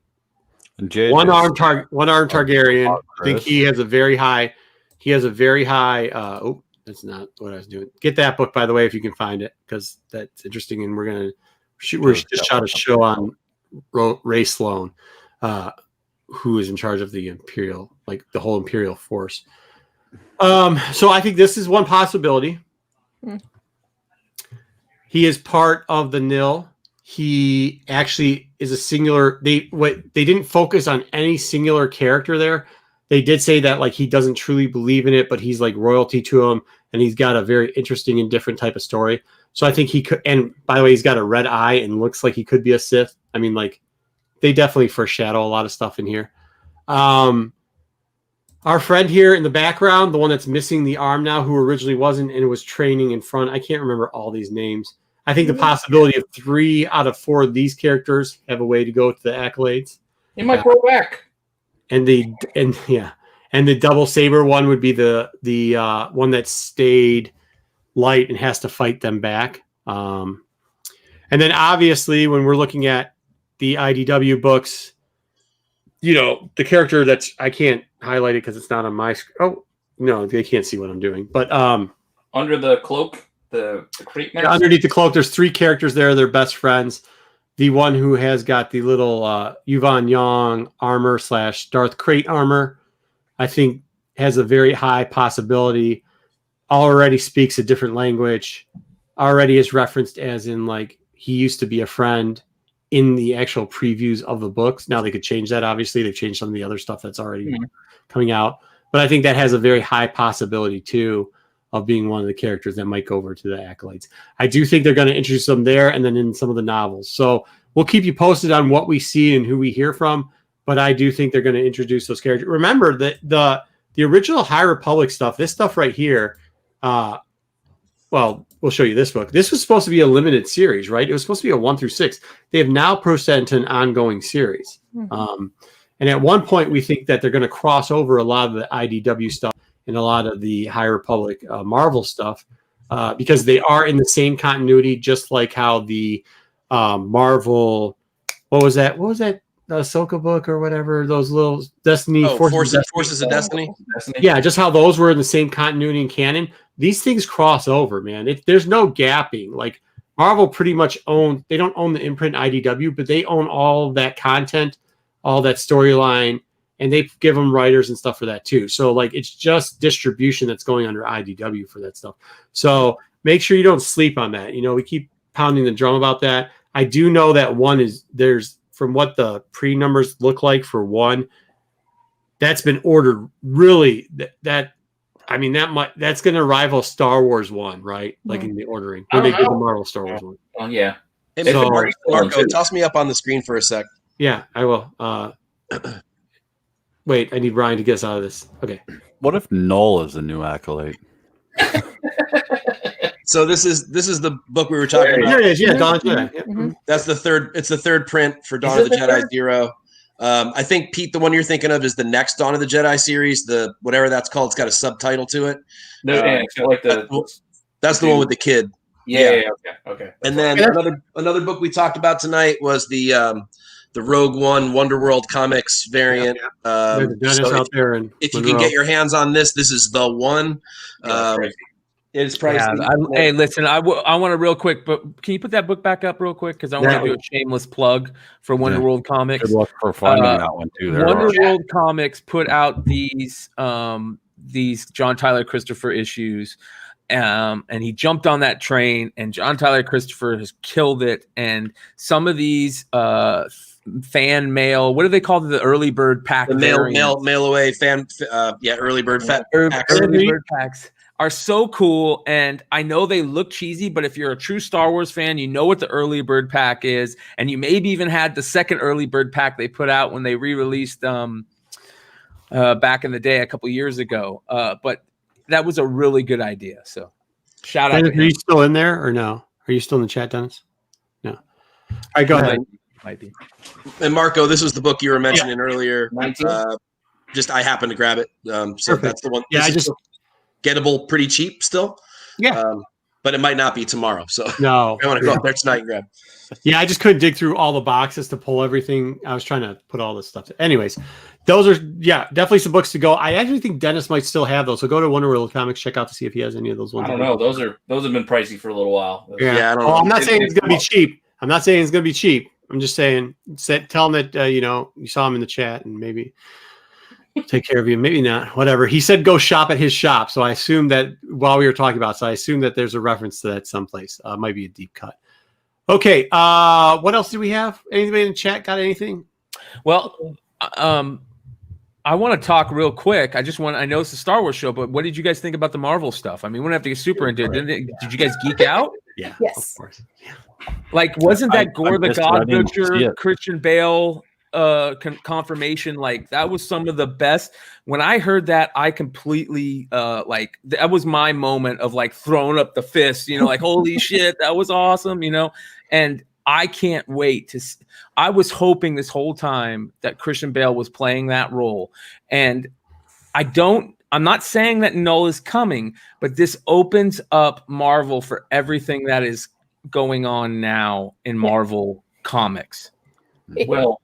One armed Targaryen. I think he has a very high. Oh, that's not what I was doing. Get that book, by the way, if you can find it, because that's interesting. And we're just shot a show on Ray Sloan, who is in charge of the Imperial, like the whole Imperial force. So I think this is one possibility. He is part of the Nil. He actually is a singular. They didn't focus on any singular character there. They did say that like he doesn't truly believe in it, but he's like royalty to him, and he's got a very interesting and different type of story. So I think he could. And by the way, he's got a red eye and looks like he could be a Sith. I mean, like they definitely foreshadow a lot of stuff in here. Our friend here in the background, the one that's missing the arm now, who originally wasn't and was training in front. I can't remember all these names. I think the possibility of 3 out of 4 of these characters have a way to go to the Acolytes.
He might grow back.
And the double saber one would be the one that stayed light and has to fight them back. And then obviously when we're looking at the IDW books, you know, the character that's, I can't highlight it because it's not on my screen. Oh no, they can't see what I'm doing. But
under the cloak, the creep mask?
Underneath the cloak, there's 3 characters there. They're best friends. The one who has got the little Yuvan Yang armor / Darth Krayt armor, I think has a very high possibility. Already speaks a different language. Already is referenced as in like he used to be a friend in the actual previews of the books. Now they could change that. Obviously, they've changed some of the other stuff that's already coming out. But I think that has a very high possibility too of being one of the characters that might go over to the Acolytes. I do think they're going to introduce them there and then in some of the novels. So we'll keep you posted on what we see and who we hear from. But I do think they're going to introduce those characters. Remember that the original High Republic stuff, this stuff right here, well, we'll show you this book. This was supposed to be a limited series, right? It was supposed to be a 1 through 6. They have now proceeded to an ongoing series. And at one point, we think that they're going to cross over a lot of the IDW stuff and a lot of the High Republic Marvel stuff because they are in the same continuity, just like how the Marvel, what was that? The Ahsoka book or whatever, those little Destiny
Forces of Destiny.
Yeah, just how those were in the same continuity and canon. These things cross over, man. There's no gapping. Like Marvel pretty much they don't own the imprint IDW, but they own all of that content, all that storyline, and they give them writers and stuff for that too. So like it's just distribution that's going under IDW for that stuff. So make sure you don't sleep on that. You know, we keep pounding the drum about that. I do know that there's from what the pre-numbers look like for 1, that's been ordered really that's going to rival Star Wars 1, right? Like in the ordering when they did the Marvel Star Wars 1.
Oh yeah.
Hey, Marco, toss me up on the screen for a sec.
Yeah, I will. Wait, I need Ryan to get us out of this. Okay.
What if Null is the new Acolyte?
So this is the book we were talking about.
Here it is. Yeah, Dawn of the Jedi. Yep.
That's the third. It's the third print for Dawn of the Jedi 0. I think Pete, the one you're thinking of is the next Dawn of the Jedi series. The whatever that's called. It's got a subtitle to it. That's the one with the kid.
Yeah. Okay.
And then another book we talked about tonight was the Rogue One Wonderworld Comics variant. If you can get your hands on this is the one. It's pricey.
Hey, listen, I want to real quick, but can you put that book back up real quick? Because I want to do a shameless plug for Wonderworld Comics.
Good luck for finding that one too.
Wonderworld Comics put out these John Tyler Christopher issues. And he jumped on that train, and John Tyler Christopher has killed it. And some of these fan mail. What do they call the early bird pack?
The mail away fan, early bird packs.
Early bird packs are so cool, and I know they look cheesy, but if you're a true Star Wars fan, you know what the early bird pack is, and you maybe even had the second early bird pack they put out when they re-released back in the day a couple years ago. But that was a really good idea. So shout out.
Dennis, are you still in there or no? Are you still in the chat, Dennis? No. All right, go ahead.
Might be.
And Marco, this was the book you were mentioning earlier.
19?
I happened to grab it. So
Perfect.
that's the one.
Yeah,
This is gettable pretty cheap still.
Yeah.
But it might not be tomorrow. So
No.
I want to go up there tonight and grab.
Yeah, I just couldn't dig through all the boxes to pull everything. I was trying to put all this stuff. Anyways, those are definitely some books to go. I actually think Dennis might still have those. So go to Wonder World Comics, check out to see if he has any of those ones.
I don't know. Those have been pricey for a little while.
Yeah, I don't know.
I'm not saying it's going to be cheap. I'm not saying it's going to be cheap. I'm just saying, tell him that you saw him in the chat and maybe take care of you. Maybe not. Whatever. He said go shop at his shop. So I assume that while we were talking about, so I assume that there's a reference to that someplace. Might be a deep cut. Okay. What else do we have? Anybody in the chat got anything?
Well, I want to talk real quick. I know it's a Star Wars show, but what did you guys think about the Marvel stuff? I mean, we don't have to get super into it. Did you guys geek out?
Yeah.
Yes.
Of course. Yeah.
Like, wasn't that Gore the
missed it. I
God
didn't see
Butcher,
it.
Christian Bale confirmation? Like, that was some of the best. When I heard that, I completely that was my moment of like throwing up the fist, like, holy shit, that was awesome, and I can't wait to I was hoping this whole time that Christian Bale was playing that role, and I'm not saying that Null is coming, but this opens up Marvel for everything that is going on now in Marvel comics.
Well,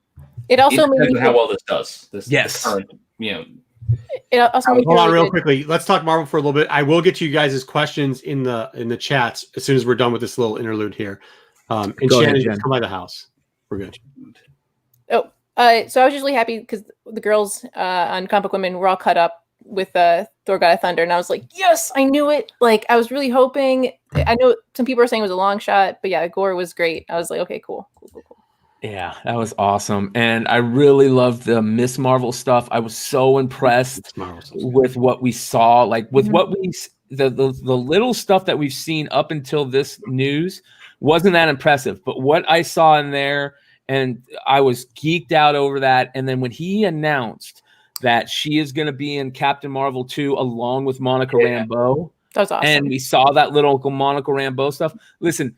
It also
it
made
depends
me
on how well this does.
Yes.
Current,
It also made me
Hold on
really
real
good.
quickly. Let's talk Marvel for a little bit. I will get you guys' questions in the chats as soon as we're done with this little interlude here. And
Go
Shannon,
ahead,
just
Jen.
come by the house. We're good.
So I was just really happy because the girls on Comic Women were all cut up with Thor God of Thunder, and I was like, yes, I knew it. Like, I was really hoping. I know some people are saying it was a long shot, but yeah, Gore was great. I was like, okay, cool.
Yeah, that was awesome. And I really loved the Miss Marvel stuff. I was so impressed with what we saw, like with what the little stuff that we've seen up until this news wasn't that impressive. But what I saw in there, and I was geeked out over that. And then when he announced that she is going to be in Captain Marvel 2 along with Monica Rambeau,
That was awesome.
and we saw that little Monica Rambeau stuff. Listen,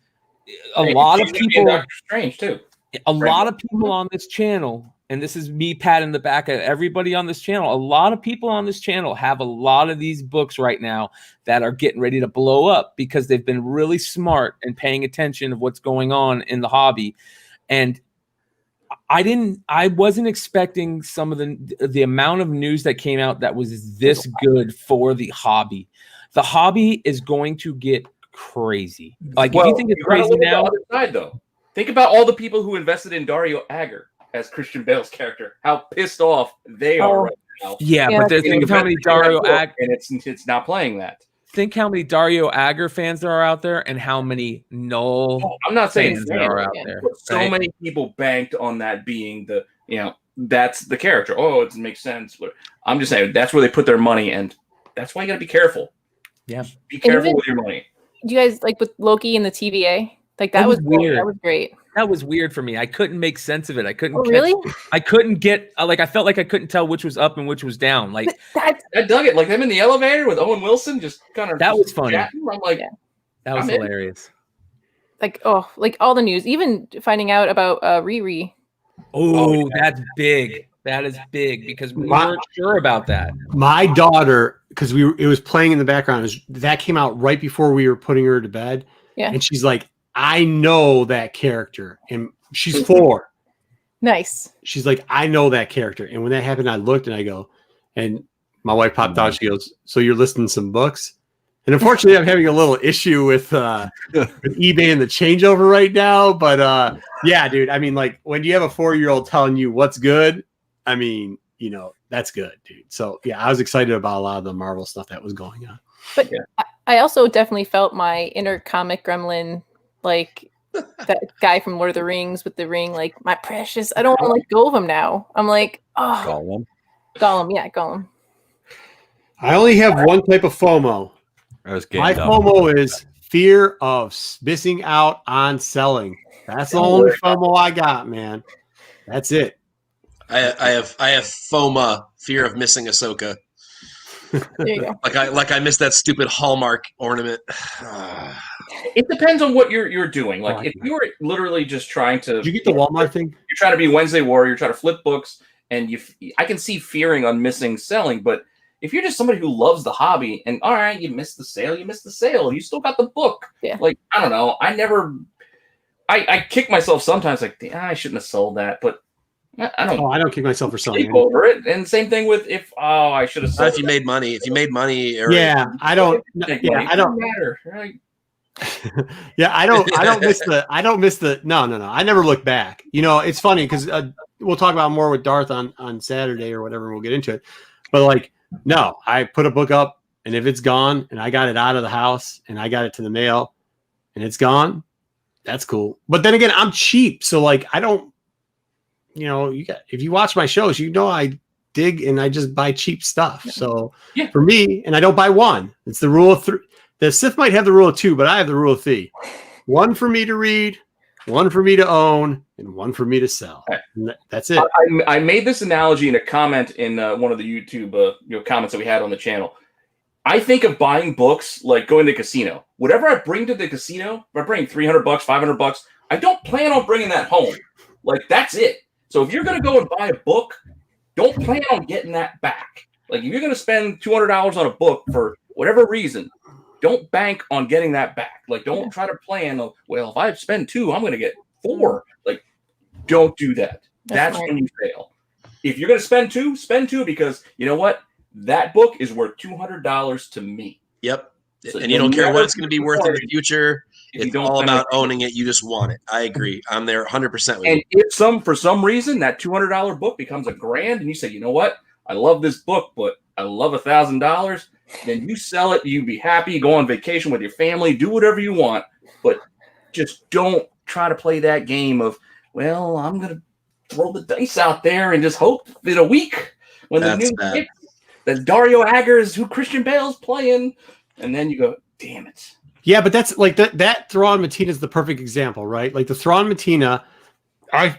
a lot of people,
Doctor Strange too.
a lot of people on this channel, and this is me patting the back of everybody on this channel, a lot of people on this channel have a lot of these books right now that are getting ready to blow up because they've been really smart and paying attention of what's going on in the hobby. And I wasn't expecting some of the amount of news that came out that was this good for the hobby. The hobby is going to get crazy. Like, if you think it's crazy now,
the other side, though, think about all the people who invested in Dario Agger as Christian Bale's character. How pissed off they are right now.
yeah, but think of how many Dario Agger,
and it's not playing that.
think how many Dario Agger fans there are out there, and how many Null
I'm not saying
fans there are out there.
but so
right?
many people banked on that being the that's the character. Oh, it makes sense. I'm just saying that's where they put their money, and that's why you got to be careful.
Yeah,
Be careful
even-
with your money.
Do you guys like with Loki and the TVA? Like that was
weird.
That was great.
That was weird for me. I couldn't make sense of it. I couldn't.
Oh, really?
I couldn't get I felt like I couldn't tell which was up and which was down. Like
That's
I dug it. Like them in the elevator with Owen Wilson, just kind of
That was funny.
chatting. I'm like,
Yeah.
that was
I'm in.
hilarious.
like like all the news, even finding out about Riri.
Oh, that's big. That is big because we weren't sure about that.
My daughter, because it was playing in the background. That came out right before we were putting her to bed.
Yeah.
And she's like, I know that character. And she's 4.
Nice.
She's like, I know that character. And when that happened, I looked and I go, and my wife popped out. She goes, so you're listing some books? And unfortunately, I'm having a little issue with eBay and the changeover right now. But yeah, dude, I mean, like when you have a 4-year-old telling you what's good, I mean, that's good, dude. So yeah, I was excited about a lot of the Marvel stuff that was going on.
But I also definitely felt my inner comic gremlin like that guy from Lord of the Rings with the ring, like, my precious. I don't want to let go of him now. I'm like, oh,
Gollum.
Gollum. Yeah, Gollum.
I only have one type of FOMO.
I was
My
getting up.
FOMO is fear of missing out on selling. That's the only FOMO I got, man. That's it.
I have FOMA, fear of missing Ahsoka.
There you go.
Like I missed that stupid Hallmark ornament.
It depends on what you're doing. Like
Oh,
if you were literally just trying to,
Did you get the Walmart thing?
you're trying to be Wednesday Warrior, you're trying to flip books, and I can see fearing on missing selling. But if you're just somebody who loves the hobby, and all right, you missed the sale, you still got the book.
Yeah.
Like I don't know, I kick myself sometimes. Like I shouldn't have sold that, but I don't.
Oh, I don't kick myself for selling.
Sleep over it, and same thing with I should have
Not
sold.
if you made money. If you made money, or
Yeah, I don't.
Make
Yeah,
money.
I
It
don't.
doesn't matter. Right?
Yeah, I don't miss the. No. I never look back. You know, it's funny because we'll talk about more with Darth on Saturday or whatever. We'll get into it, but like, no, I put a book up, and if it's gone, and I got it out of the house, and I got it to the mail, and it's gone, that's cool. But then again, I'm cheap, so like, I don't. You know, if you watch my shows, you know I dig and I just buy cheap stuff. So for me, and I don't buy one. It's the rule of 3. The Sith might have the rule of 2, but I have the rule of 3. 1 for me to read, 1 for me to own, and 1 for me to sell. And that's it.
I made this analogy in a comment in one of the YouTube comments that we had on the channel. I think of buying books like going to the casino. Whatever I bring to the casino, if I bring $300, $500, I don't plan on bringing that home. Like that's it. So if you're going to go and buy a book, don't plan on getting that back. Like if you're going to spend $200 on a book for whatever reason, don't bank on getting that back. Like don't try to plan, well, if I spend 2, I'm going to get 4. Like don't do that. That's when you fail. If you're going to spend 2 because you know what? That book is worth $200 to me.
Yep.
So
and you don't care what it's going to be worth in the future. It's all about owning it. You just want it. I agree. I'm there 100% with you.
And if for some reason that $200 book becomes $1,000 and you say, you know what? I love this book, but I love $1,000. Then you sell it. You be happy. Go on vacation with your family. Do whatever you want. But just don't try to play that game of, well, I'm going to throw the dice out there and just hope in a week when the new hits, that Dario Agger's who Christian Bale's playing. And then you go, damn it.
Yeah, but that's like that Thrawn Matina is the perfect example, right? Like the Thrawn Matina, I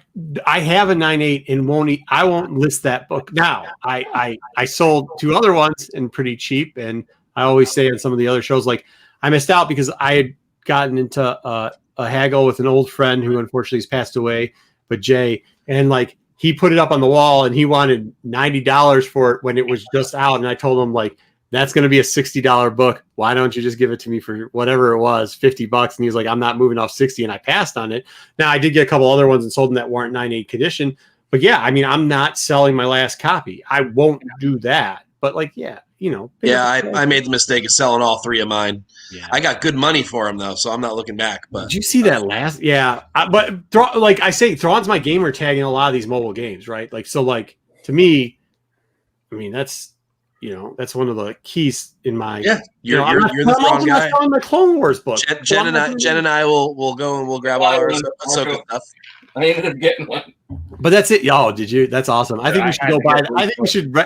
have a 9.8 and I won't list that book now. I sold 2 other ones and pretty cheap, and I always say on some of the other shows, like I missed out because I had gotten into a haggle with an old friend who unfortunately has passed away, but Jay, and like he put it up on the wall and he wanted $90 for it when it was just out, and I told him like, that's going to be a $60 book. Why don't you just give it to me for whatever it was, $50? And he was like, I'm not moving off 60. And I passed on it. Now I did get a couple other ones and sold them that weren't 9.8 condition. But yeah, I mean, I'm not selling my last copy. I won't do that. But like, yeah, you know.
Yeah, I made the mistake of selling all 3 of mine.
Yeah.
I got good money for them though, so I'm not looking back. But
did you see that last? Yeah, but like I say, Thrawn's my gamer tag in a lot of these mobile games, right? Like, so like to me, I mean, that's one of the keys in my.
Yeah, you're the Thrawn guy.
I'm selling the Clone Wars book.
Jen and I will go and we'll grab all our Ahsoka stuff.
I ended up getting one.
But that's it. Oh, did you? That's awesome. I think we should go buy.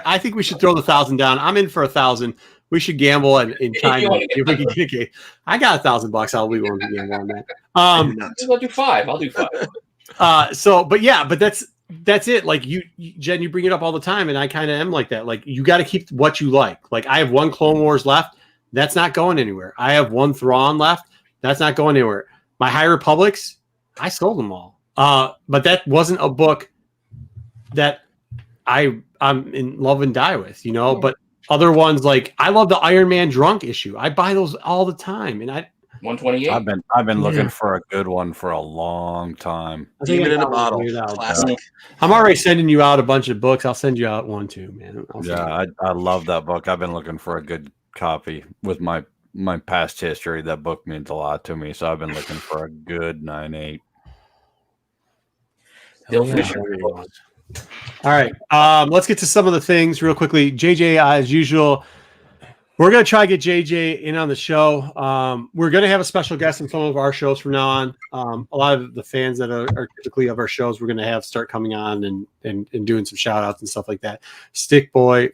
I think we should throw the 1,000 down. I'm in for 1,000. We should gamble and try and if we can get a game. I got $1,000. I'll be willing to gamble on that.
I'll do 5. I'll do 5.
But that's it. Like Jen, you bring it up all the time, and I kind of am like that. Like you got to keep what you like. Like I have 1 Clone Wars left. That's not going anywhere. I have 1 Thrawn left. That's not going anywhere. My High Republics, I sold them all. But that wasn't a book that I'm in love and die with, you know. Yeah. But other ones, like I love the Iron Man Drunk issue. I buy those all the time, and
128.
I've been looking for a good one for a long time.
Demon in a Bottle, classic.
I'm already sending you out a bunch of books. I'll send you out one too, man.
I love that book. I've been looking for a good copy with my past history. That book means a lot to me, so I've been looking for a good 9.8.
All right, let's get to some of the things real quickly. JJ, as usual, We're going to try to get JJ in on the show. We're going to have a special guest on some of our shows from now on. A lot of the fans that are typically of our shows, we're going to have start coming on and doing some shout outs and stuff like that. Stick Boy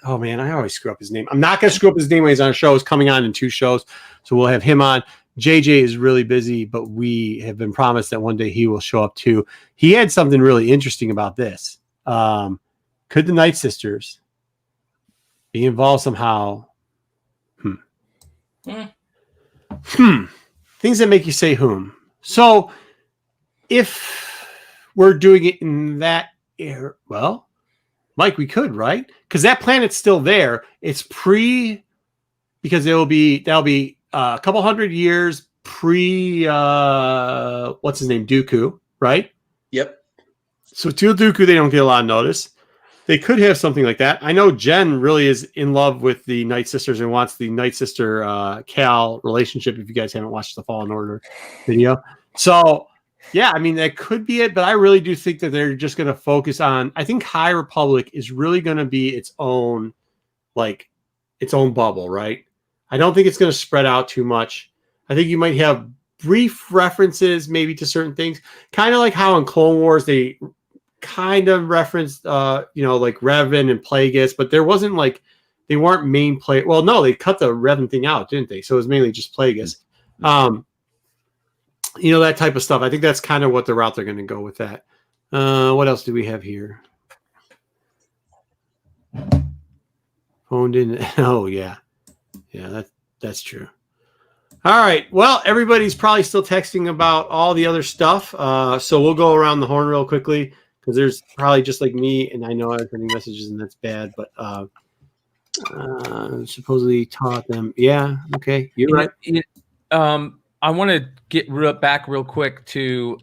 oh man, I always screw up his name. I'm not going to screw up his name when he's on a show. He's coming on in 2 shows. So we'll have him on. JJ is really busy, but we have been promised that one day he will show up too. He had something really interesting about this. Could the Night Sisters be involved somehow? Things that make you say whom. So if we're doing it in that era, well, Mike, we could, right? Because that planet's still there. It's because that'll be a couple hundred years pre what's his name? Dooku, right?
Yep.
So till Dooku, they don't get a lot of notice. They could have something like that. I know Jen really is in love with the Night Sisters and wants the Night Sister Cal relationship. If you guys haven't watched the Fallen Order video, so yeah, I mean that could be it. But I really do think that they're just going to focus on. I think High Republic is really going to be its own bubble, right? I don't think it's going to spread out too much. I think you might have brief references maybe to certain things, kind of like how in Clone Wars they kind of referenced like Revan and Plagueis, but there wasn't like they weren't main play. Well, no, they cut the Revan thing out, didn't they? So it was mainly just Plagueis. That type of stuff. I think that's kind of what the route they're going to go with that. What else do we have here? Phoned in. Oh yeah. Yeah, that's true. All right. Well, everybody's probably still texting about all the other stuff. So we'll go around the horn real quickly because there's probably just like me, and I know I was sending messages, and that's bad. But supposedly taught them. Yeah. Okay. You're right.
I want to get back real quick to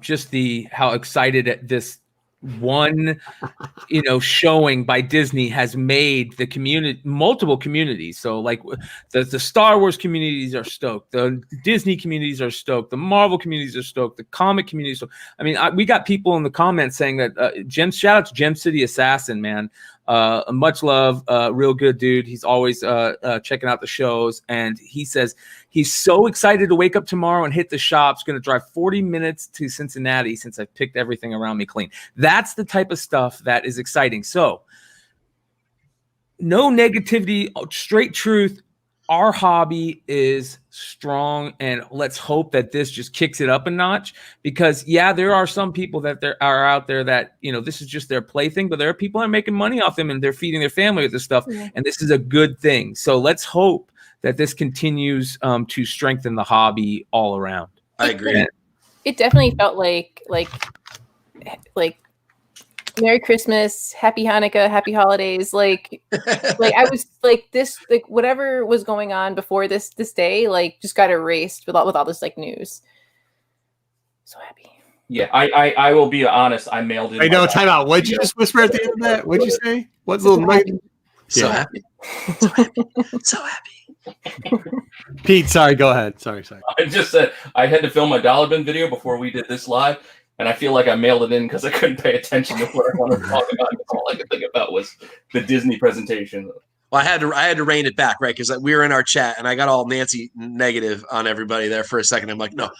just how excited at this one showing by Disney has made the community, multiple communities. So like the Star Wars communities are stoked, the Disney communities are stoked, the Marvel communities are stoked, the comic communities. I mean, we got people in the comments saying that shout out to Gem City Assassin, man. Much love, real good dude. He's always checking out the shows, and he says he's so excited to wake up tomorrow and hit the shops. Going to drive 40 minutes to Cincinnati since I've picked everything around me clean. That's the type of stuff that is exciting. So no negativity, straight truth. Our hobby is strong, and let's hope that this just kicks it up a notch, because there are some people that are out there that, this is just their plaything, but there are people that are making money off them and they're feeding their family with this stuff. Yeah. And this is a good thing. So let's hope that this continues to strengthen the hobby all around.
I agree.
It definitely felt like Merry Christmas, Happy Hanukkah, Happy Holidays. Like I was like this, like whatever was going on before this day, like just got erased with all this like news. So happy.
Yeah, I will be honest. I mailed it.
I know. Time out. What'd you just whisper at the end of that? What'd you say? What's a little mic?
So happy. So happy. So happy.
Pete, sorry. Go ahead. Sorry.
I just said I had to film a dollar bin video before we did this live. And I feel like I mailed it in because I couldn't pay attention to what I wanted to talk about. All I could think about was the Disney presentation.
Well, I had to rein it back, right? Because we were in our chat, and I got all Nancy negative on everybody there for a second. I'm like, no,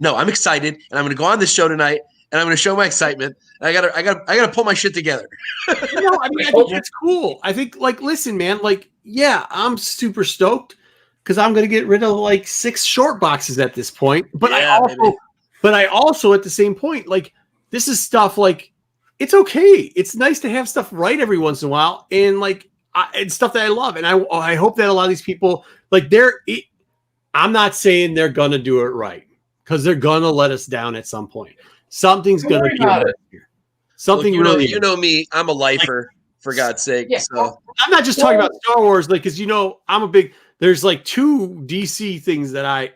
I'm excited, and I'm going to go on this show tonight, and I'm going to show my excitement. And I gotta pull my shit together.
I think that's cool. I think, listen, man, I'm super stoked because I'm going to get rid of 6 short boxes at this point. But I also, at the same point, this is stuff it's okay. It's nice to have stuff right every once in a while, and it's stuff that I love. And I hope that a lot of these people, I'm not saying they're gonna do it right, because they're gonna let us down at some point. Something's gonna be here. Something really.
You know me. I'm a lifer, for God's sake.
Yeah.
So
I'm not just talking about Star Wars, because I'm a big. There's 2 DC things that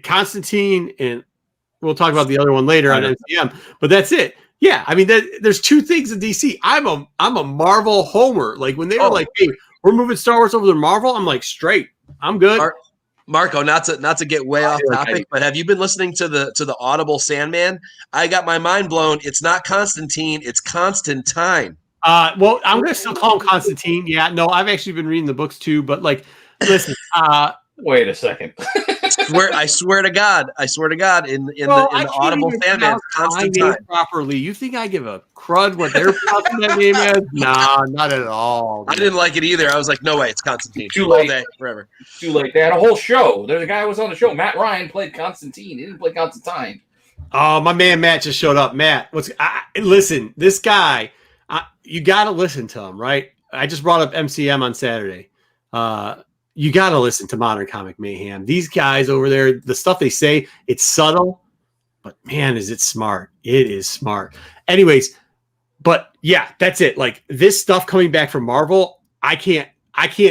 Constantine, and we'll talk about the other one later on MCM, but that's it. Yeah, I mean, there's 2 things in DC. I'm a Marvel homer. When they were hey, we're moving Star Wars over to Marvel, I'm straight. I'm good.
Marco, not to get way off topic, but have you been listening to the Audible Sandman? I got my mind blown. It's not Constantine, it's Constantine.
Well, I'm gonna still call him Constantine. Yeah, no, I've actually been reading the books too, but like, listen,
Wait a second.
I swear to God, in the Audible fan base, Constantine.
Properly. You think I give a crud what they're pronouncing that name as? Nah, not at all.
I didn't like it either. I was like, no way, it's Constantine.
Too
All
late.
day, forever.
Too late. They had a whole show. There's a guy who was on the show. Matt Ryan played Constantine. He didn't play Constantine.
Oh, my man Matt just showed up. Matt, listen, this guy, you got to listen to him, right? I just brought up MCM on Saturday. You got to listen to Modern Comic Mayhem. These guys over there, the stuff they say, it's subtle, but man, is it smart. It is smart. Anyways, but yeah, that's it. Like this stuff coming back from Marvel, I can't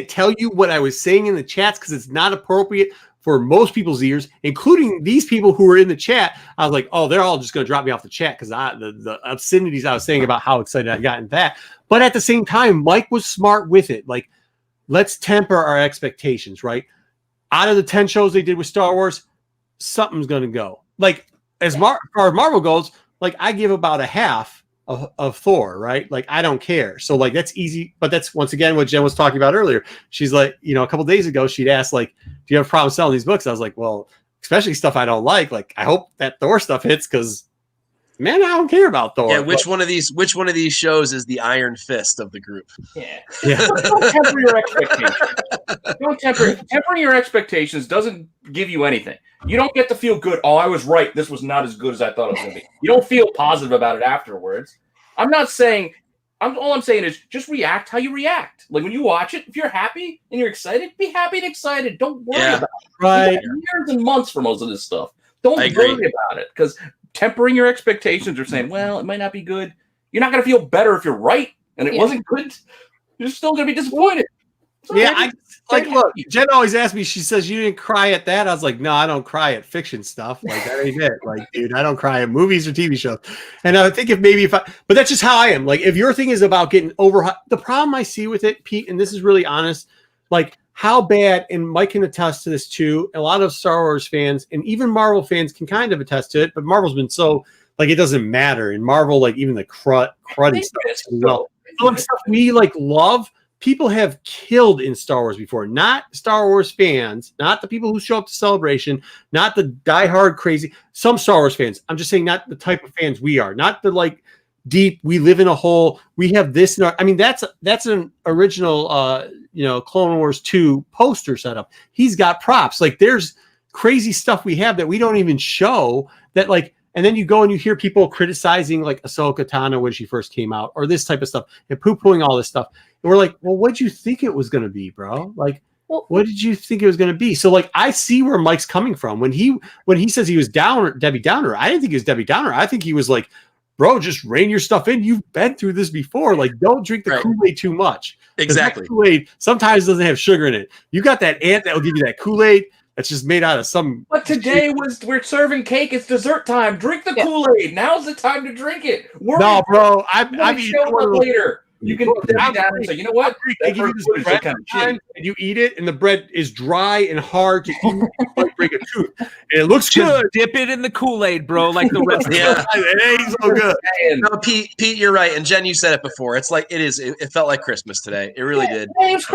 tell you what I was saying in the chats because it's not appropriate for most people's ears, including these people who were in the chat. I was like, oh, they're all just going to drop me off the chat because the obscenities I was saying about how excited I got in that. But at the same time, Mike was smart with it. Like, let's temper our expectations, right? Out of the 10 shows they did with Star Wars, something's going to go. Like, as far as Marvel goes, like, I give about a half of Thor, right? Like, I don't care. So, like, that's easy. But that's, once again, what Jen was talking about earlier. She's like, a couple days ago, she'd asked, like, do you have a problem selling these books? I was like, well, especially stuff I don't like. Like, I hope that Thor stuff hits because, man, I don't care about Thor.
Yeah, which one of these shows is the Iron Fist of the group?
Yeah. Don't temper your expectations. Tempering your expectations doesn't give you anything. You don't get to feel good. Oh, I was right. This was not as good as I thought it was going to be. You don't feel positive about it afterwards. All I'm saying is just react how you react. Like when you watch it, if you're happy and you're excited, be happy and excited. Don't worry about it.
Right.
You got years and months for most of this stuff. Don't
I
worry
agree.
about it because tempering your expectations or saying, well, it might not be good. You're not going to feel better if you're right and it wasn't good. You're still going to be disappointed. So
look, Jen always asks me, she says, you didn't cry at that? I was like, no, I don't cry at fiction stuff. Like, that ain't it. Like, dude, I don't cry at movies or TV shows. And I think but that's just how I am. Like, if your thing is about getting over, the problem I see with it, Pete, and this is really honest, like, how bad, and Mike can attest to this too, a lot of Star Wars fans and even Marvel fans can kind of attest to it, but Marvel's been so, like, it doesn't matter. In Marvel, like, even the cruddy stuff, stuff we, like, love, people have killed in Star Wars before. Not Star Wars fans, not the people who show up to Celebration, not the diehard crazy, some Star Wars fans. I'm just saying not the type of fans we are, not the, like, deep, we live in a hole, we have this in our, I mean, that's an original Clone Wars 2 poster setup. He's got props. Like, there's crazy stuff we have that we don't even show that, like, and then you go and you hear people criticizing, like, Ahsoka Tano when she first came out, or this type of stuff, and poo-pooing all this stuff. And we're like, well, what'd you think it was going to be, bro? Like, what did you think it was going to be? So, like, I see where Mike's coming from. When he says he was Debbie Downer, I didn't think he was Debbie Downer. I think he was like, bro, just rein your stuff in. You've been through this before. Like, don't drink the Kool-Aid too much.
Exactly.
Kool-Aid sometimes doesn't have sugar in it. You got that ant that will give you that Kool-Aid that's just made out of some.
But today we're serving cake. It's dessert time. Drink the Kool-Aid. Now's the time to drink it.
No, bro. I mean,
later. You can sit down and say, you know what?
They give you this bread and you eat it, and the bread is dry and hard to eat. You might break a tooth. And it looks good.
Dip it in the Kool-Aid, bro, like the rest of
Yeah.
It ain't so good.
No, Pete, you're right. And Jen, you said it before. It's like it felt like Christmas today. It really did. And let's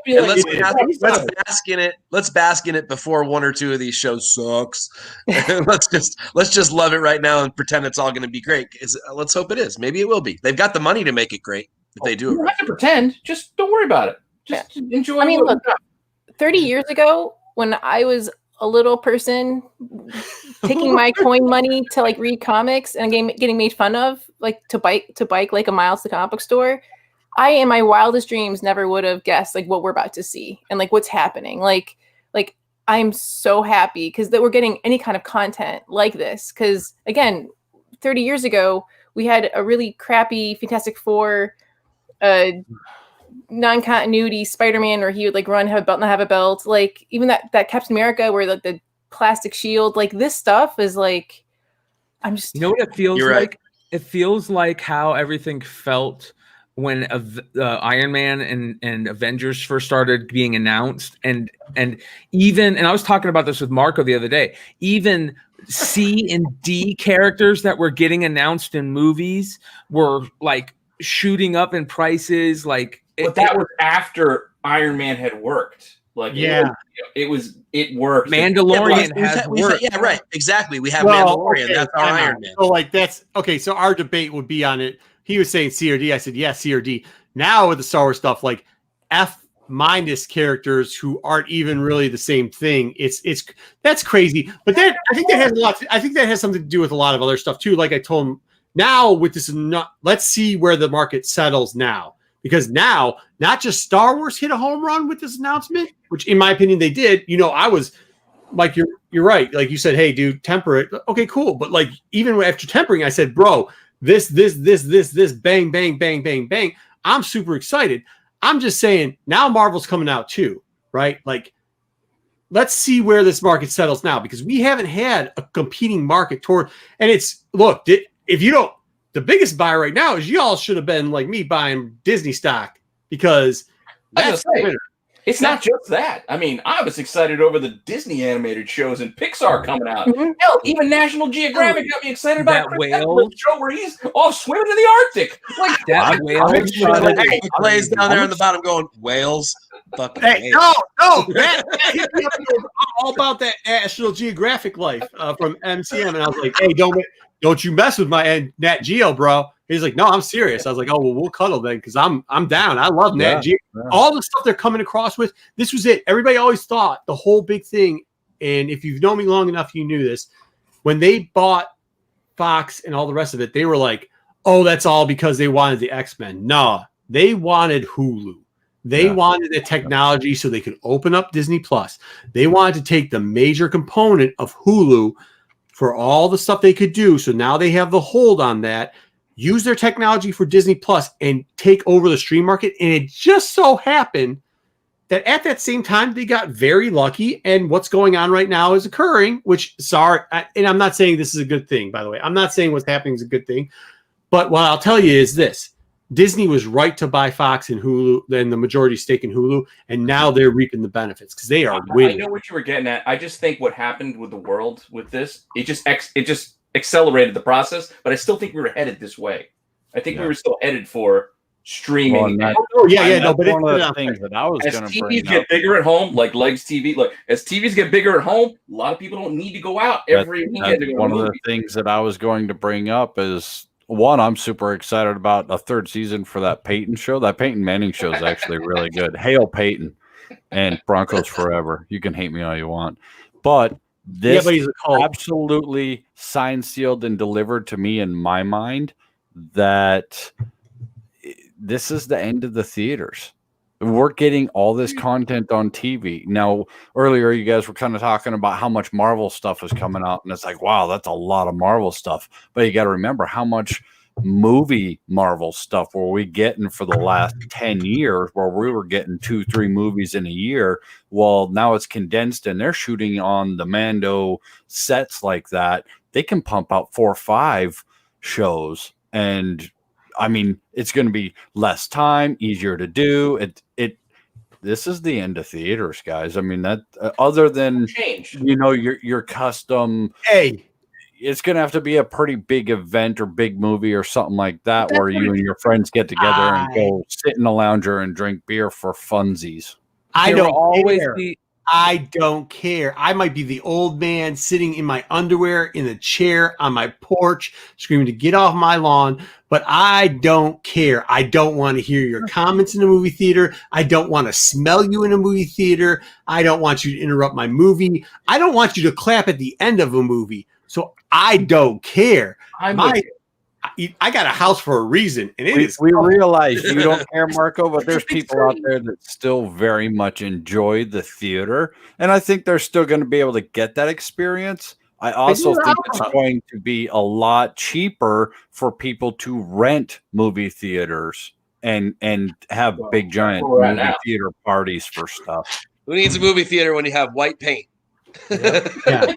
bask in it. Let's bask in it before one or two of these shows sucks. let's just love it right now and pretend it's all going to be great. Let's hope it is. Maybe it will be. They've got the money to make it great. If they do
you don't have to pretend. Just don't worry about it. Just enjoy.
I mean, look, 30 years ago, when I was a little person taking my coin money to, like, read comics and getting made fun of, like, to bike like a mile to the comic book store, I, in my wildest dreams, never would have guessed, like, what we're about to see and, like, what's happening. Like I'm so happy because that we're getting any kind of content like this. Because again, 30 years ago, we had a really crappy Fantastic Four non-continuity Spider-Man where he would, like, run, have a belt, not have a belt. Like, even that Captain America where, like, the plastic shield, like, this stuff is like, I'm just,
you know what it feels
You're
like?
right.
It feels like how everything felt when Iron Man and Avengers first started being announced, and I was talking about this with Marco the other day, even C and D characters that were getting announced in movies were, like, shooting up in prices. Like,
But that was after Iron Man had worked. Like, it worked.
Mandalorian has worked.
Yeah, right. Exactly. We have
Well,
Mandalorian.
okay,
That's our
time
Iron
out.
Man.
So like that's okay. So our debate would be on it. He was saying C or D. I said yes, C or D. Now with the Star Wars stuff, like F- characters who aren't even really the same thing. It's that's crazy. But then I think that has a lot. I think that has something to do with a lot of other stuff too. Like I told him, now with this, let's see where the market settles now, because now not just Star Wars hit a home run with this announcement, which in my opinion they did. You know, I was like, you're right. Like you said, hey, dude, temper it. Okay, cool. But like even after tempering, I said, bro, this, bang, bang, bang, bang, bang. I'm super excited. I'm just saying now Marvel's coming out too, right? Like, let's see where this market settles now, because we haven't had a competing market toward. And it's, look, if you don't, the biggest buy right now is y'all should have been like me buying Disney stock, because that's the winner.
It's not just that. I mean, I was excited over the Disney animated shows and Pixar coming out. Hell, even National Geographic got me excited about
that whale
show where he's off swimming in the Arctic. Like
that whale.
He plays down there on the bottom going, whales. Fucking
Hey,
whales.
no, that hit me up. I'm all about that National Geographic life from MCM, and I was like, hey, don't you mess with my Nat Geo, bro. He's like, no, I'm serious. I was like, oh, well, we'll cuddle then, because I'm down. I love Nat Geo. Yeah. All the stuff they're coming across with. This was it. Everybody always thought the whole big thing, and if you've known me long enough, you knew this. When they bought Fox and all the rest of it, they were like, oh, that's all because they wanted the X-Men. No, they wanted Hulu. They wanted the technology so they could open up Disney Plus. They wanted to take the major component of Hulu for all the stuff they could do. So now they have the hold on that, use their technology for Disney Plus and take over the stream market. And it just so happened that at that same time, they got very lucky. And what's going on right now is occurring, which, and I'm not saying this is a good thing, by the way. I'm not saying what's happening is a good thing. But what I'll tell you is this. Disney was right to buy Fox and Hulu, then the majority stake in Hulu, and now they're reaping the benefits because they are winning.
I know what you were getting at. I just think what happened with the world with this, it just accelerated the process, but I still think we were headed this way. I think we were still headed for streaming.
But it's one of the things that I was going to bring
up. As TVs get bigger at home, like Legs TV, as TVs get bigger at home, a lot of people don't need to go out every weekend to go to
one of the things that I was going to bring up is, one, I'm super excited about a third season for that Peyton show. That Peyton Manning show is actually really good. Hail Peyton and Broncos forever. You can hate me all you want. But this absolutely signed, sealed, and delivered to me in my mind that this is the end of the theaters. We're getting all this content on TV. Now, earlier you guys were kind of talking about how much Marvel stuff is coming out, and it's like, wow, that's a lot of Marvel stuff. But you got to remember how much movie Marvel stuff were we getting for the last 10 years, where we were getting 2-3 movies in a year. Well, now it's condensed, and they're shooting on the Mando sets like that. They can pump out 4 or 5 shows, and I mean, it's going to be less time, easier to do. This is the end of theaters, guys. I mean, that other than your custom, it's going to have to be a pretty big event or big movie or something like that, where you and your friends get together and go sit in a lounger and drink beer for funsies.
I don't care. I might be the old man sitting in my underwear in a chair on my porch screaming to get off my lawn, but I don't care. I don't want to hear your comments in the movie theater. I don't want to smell you in a movie theater. I don't want you to interrupt my movie. I don't want you to clap at the end of a movie. So I don't care. I got a house for a reason, and
we realize you don't care, Marco, but there's people out there that still very much enjoy the theater, and I think they're still going to be able to get that experience. I also think it's going to be a lot cheaper for people to rent movie theaters and have big giant movie theater parties for stuff.
Who needs a movie theater when you have white paint?
Yeah.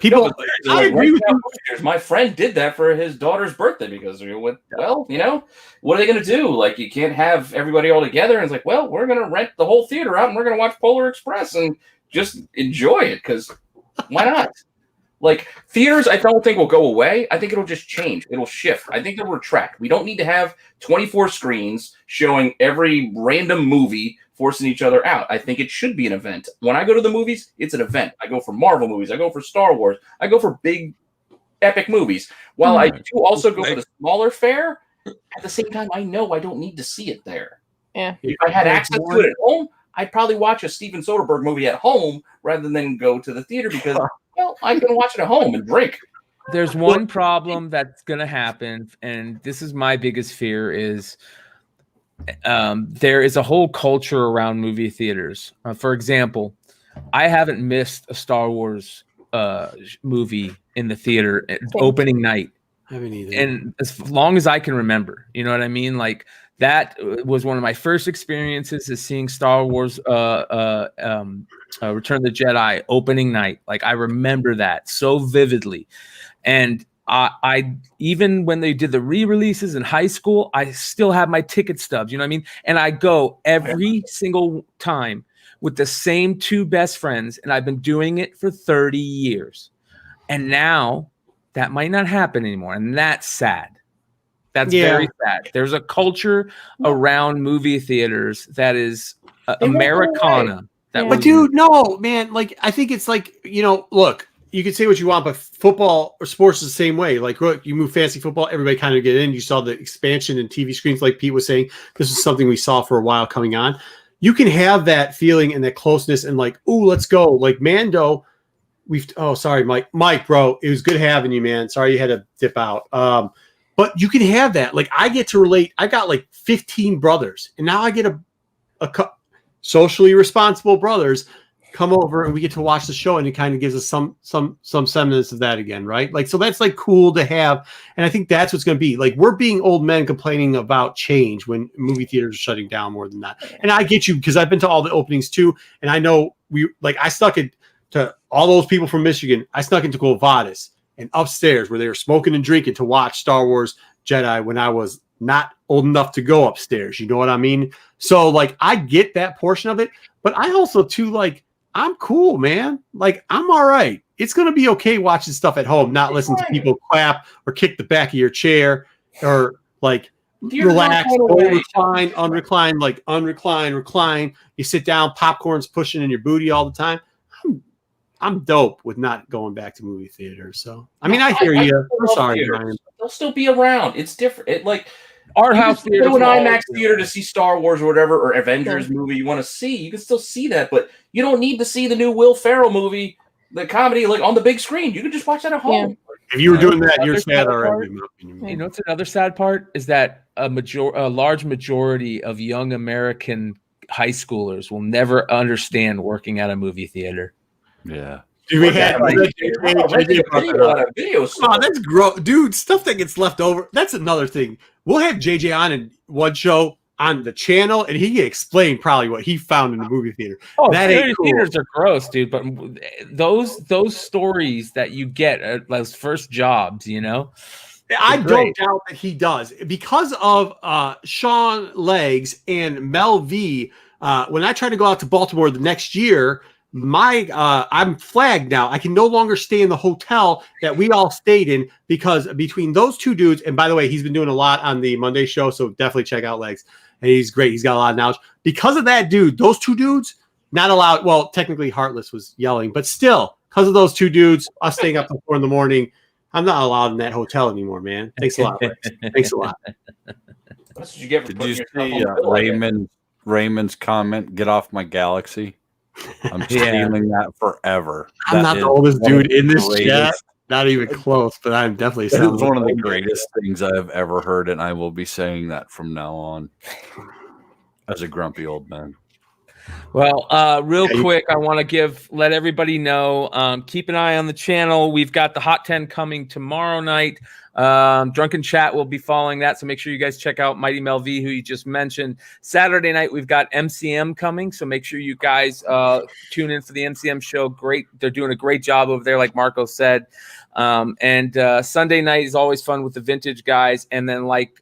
People, I agree with you.
My friend did that for his daughter's birthday because what are they going to do? Like, you can't have everybody all together. And it's like, well, we're going to rent the whole theater out and we're going to watch Polar Express and just enjoy it, because why not? Like theaters, I don't think will go away. I think it'll just change. It'll shift. I think it'll retract. We don't need to have 24 screens showing every random movie forcing each other out. I think it should be an event. When I go to the movies, it's an event. I go for Marvel movies. I go for Star Wars. I go for big, epic movies. While I do also go for the smaller fare, at the same time, I know I don't need to see it there.
Yeah.
If I had access to it at home, I'd probably watch a Steven Soderbergh movie at home rather than go to the theater because, well, I can watch it at home and drink.
There's one problem that's going to happen, and this is my biggest fear, is there is a whole culture around movie theaters. For example, I haven't missed a Star Wars movie in the theater opening night.
I haven't either.
And as long as I can remember, you know what I mean? Like that was one of my first experiences is seeing Star Wars Return of the Jedi opening night. Like I remember that so vividly. And I even when they did the re-releases in high school, I still have my ticket stubs, you know what I mean? And I go every single time with the same two best friends, and I've been doing it for 30 years. And now that might not happen anymore, and that's sad. That's very sad. There's a culture around movie theaters that is Americana.
But dude, no, man. Like I think it's like, you know, look, you can say what you want, but football or sports is the same way. Like look, you move fantasy football, everybody kind of get in. You saw the expansion in TV screens, like Pete was saying. This is something we saw for a while coming on. You can have that feeling and that closeness and like, ooh, let's go. Like Mando. Sorry, Mike. Mike, bro, it was good having you, man. Sorry you had to dip out. But you can have that. Like I get to relate. I got like 15 brothers, and now I get a socially responsible brothers come over, and we get to watch the show, and it kind of gives us some semblance of that again, right? Like so that's like cool to have, and I think that's what's going to be. Like we're being old men complaining about change when movie theaters are shutting down more than that. And I get you because I've been to all the openings too, and I know I stuck it to all those people from Michigan. I snuck into Covadis and upstairs where they were smoking and drinking to watch Star Wars Jedi when I was not old enough to go upstairs. You know what I mean? So like, I get that portion of it, but I also too, like, I'm cool, man. Like I'm all right. It's going to be okay watching stuff at home, not listen to people clap or kick the back of your chair or like relax, recline, unrecline, like unrecline, recline. You sit down, popcorn's pushing in your booty all the time. I'm dope with not going back to movie theaters. So, I mean, I hear you. I'm sorry, Brian.
They'll still be around. It's different. Like
art house theater,
go to an IMAX theater to see Star Wars or whatever, or Avengers movie you want to see. You can still see that, but you don't need to see the new Will Ferrell movie, the comedy, like on the big screen. You can just watch that at home.
Yeah.
If you were doing that, you're sad already.
You know what's another sad part is that a large majority of young American high schoolers will never understand working at a movie theater.
Yeah.
Do we have that's gross, dude. Stuff that gets left over. That's another thing. We'll have JJ on in one show on the channel, and he can explain probably what he found in the movie theater.
Oh,
that ain't cool.
Theaters are gross, dude. But those stories that you get at those first jobs, you know,
I don't doubt that he does because of Sean Legs and Mel V. When I tried to go out to Baltimore the next year. I'm flagged now. I can no longer stay in the hotel that we all stayed in because between those two dudes, and by the way, he's been doing a lot on the Monday show, so definitely check out Legs. And he's great. He's got a lot of knowledge. Because of that dude, those two dudes, not allowed. Well, technically Heartless was yelling, but still, because of those two dudes, us staying up till 4 a.m, I'm not allowed in that hotel anymore, man. Thanks a lot, Legs. Thanks a lot.
That's what you get for
Did you see Raymond's comment, "Get off my galaxy"? I'm stealing that forever.
I'm not the oldest dude in this chat. Not even close, but I'm definitely
one of the greatest things I have ever heard, and I will be saying that from now on as a grumpy old man.
Well, real quick, I want to let everybody know, keep an eye on the channel. We've got the Hot 10 coming tomorrow night. Drunken Chat will be following that, so make sure you guys check out Mighty Mel V, who you just mentioned. Saturday night, we've got MCM coming, so make sure you guys tune in for the MCM show. Great. They're doing a great job over there, like Marco said. And Sunday night is always fun with the vintage guys. And then like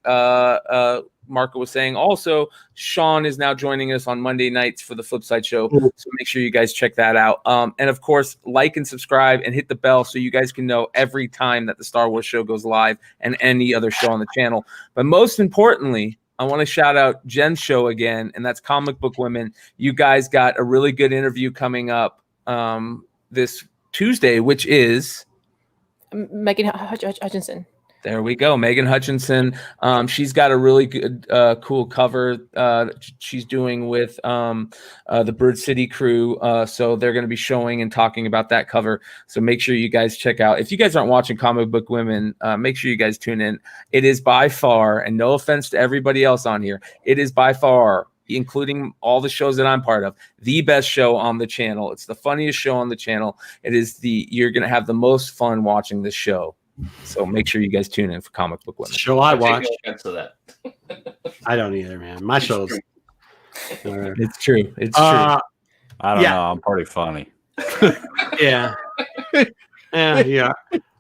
Marco was saying. Also, Sean is now joining us on Monday nights for the Flip Side Show, so make sure you guys check that out. And of course, like and subscribe and hit the bell so you guys can know every time that the Star Wars show goes live and any other show on the channel. But most importantly, I want to shout out Jen's show again, and that's Comic Book Women. You guys got a really good interview coming up this Tuesday, which is
Megan Hutchinson.
There we go. Megan Hutchinson. She's got a really good, cool cover she's doing with the Bird City crew. So they're going to be showing and talking about that cover. So make sure you guys check out. If you guys aren't watching Comic Book Women, make sure you guys tune in. It is by far, and no offense to everybody else on here, it is by far, including all the shows that I'm part of, the best show on the channel. It's the funniest show on the channel. You're going to have the most fun watching this show. So make sure you guys tune in for Comic Book Women.
Show I watch.
No offense to that.
I don't either, man. My show's.
It's true. It's true.
I don't know. I'm pretty funny.
Yeah. Yeah.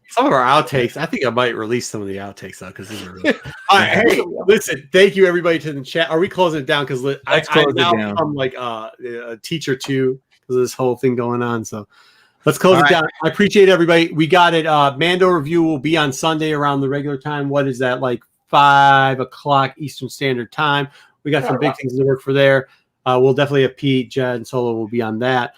Some of our outtakes. I think I might release some of the outtakes though, because these are really. All right, hey, listen. Thank you everybody to the chat. Are we closing it down? Because I now become like a teacher too because of this whole thing going on. So. Let's close it down. I appreciate everybody. We got it. Mando review will be on Sunday around the regular time. What is that, like 5 o'clock Eastern Standard Time? We got some big things to work for there. We'll definitely have Pete, Jed, and Solo will be on that.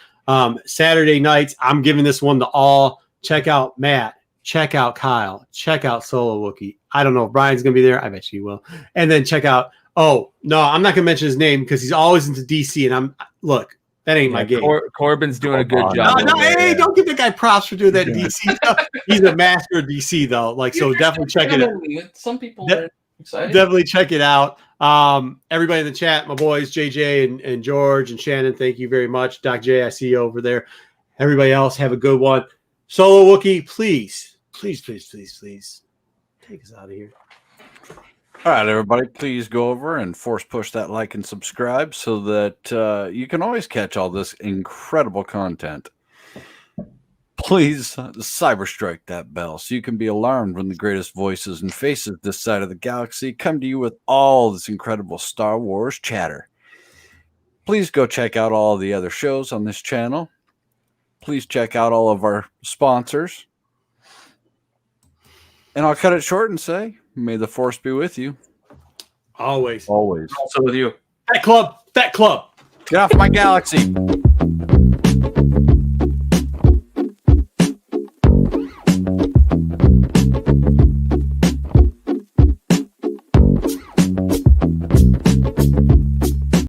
Saturday nights, I'm giving this one to all. Check out Matt. Check out Kyle. Check out Solo Wookie. I don't know if Brian's going to be there. I bet you will. And then check out, I'm not going to mention his name because he's always into DC. And that ain't my game.
Corbin's doing a good job.
No, hey, don't give the guy props for doing that DC stuff. He's a master of DC, though. So definitely check it out.
Some people are excited.
Definitely check it out. Everybody in the chat, my boys, JJ and George and Shannon, thank you very much. Doc J, I see you over there. Everybody else, have a good one. Solo Wookie, please take us out of here.
All right, everybody, please go over and force push that like and subscribe so that you can always catch all this incredible content. Please cyber strike that bell so you can be alarmed when the greatest voices and faces this side of the galaxy come to you with all this incredible Star Wars chatter. Please go check out all the other shows on this channel. Please check out all of our sponsors. And I'll cut it short and say, may the Force be with you.
Always.
Always.
Also with you.
Fat Club.
Get off my galaxy.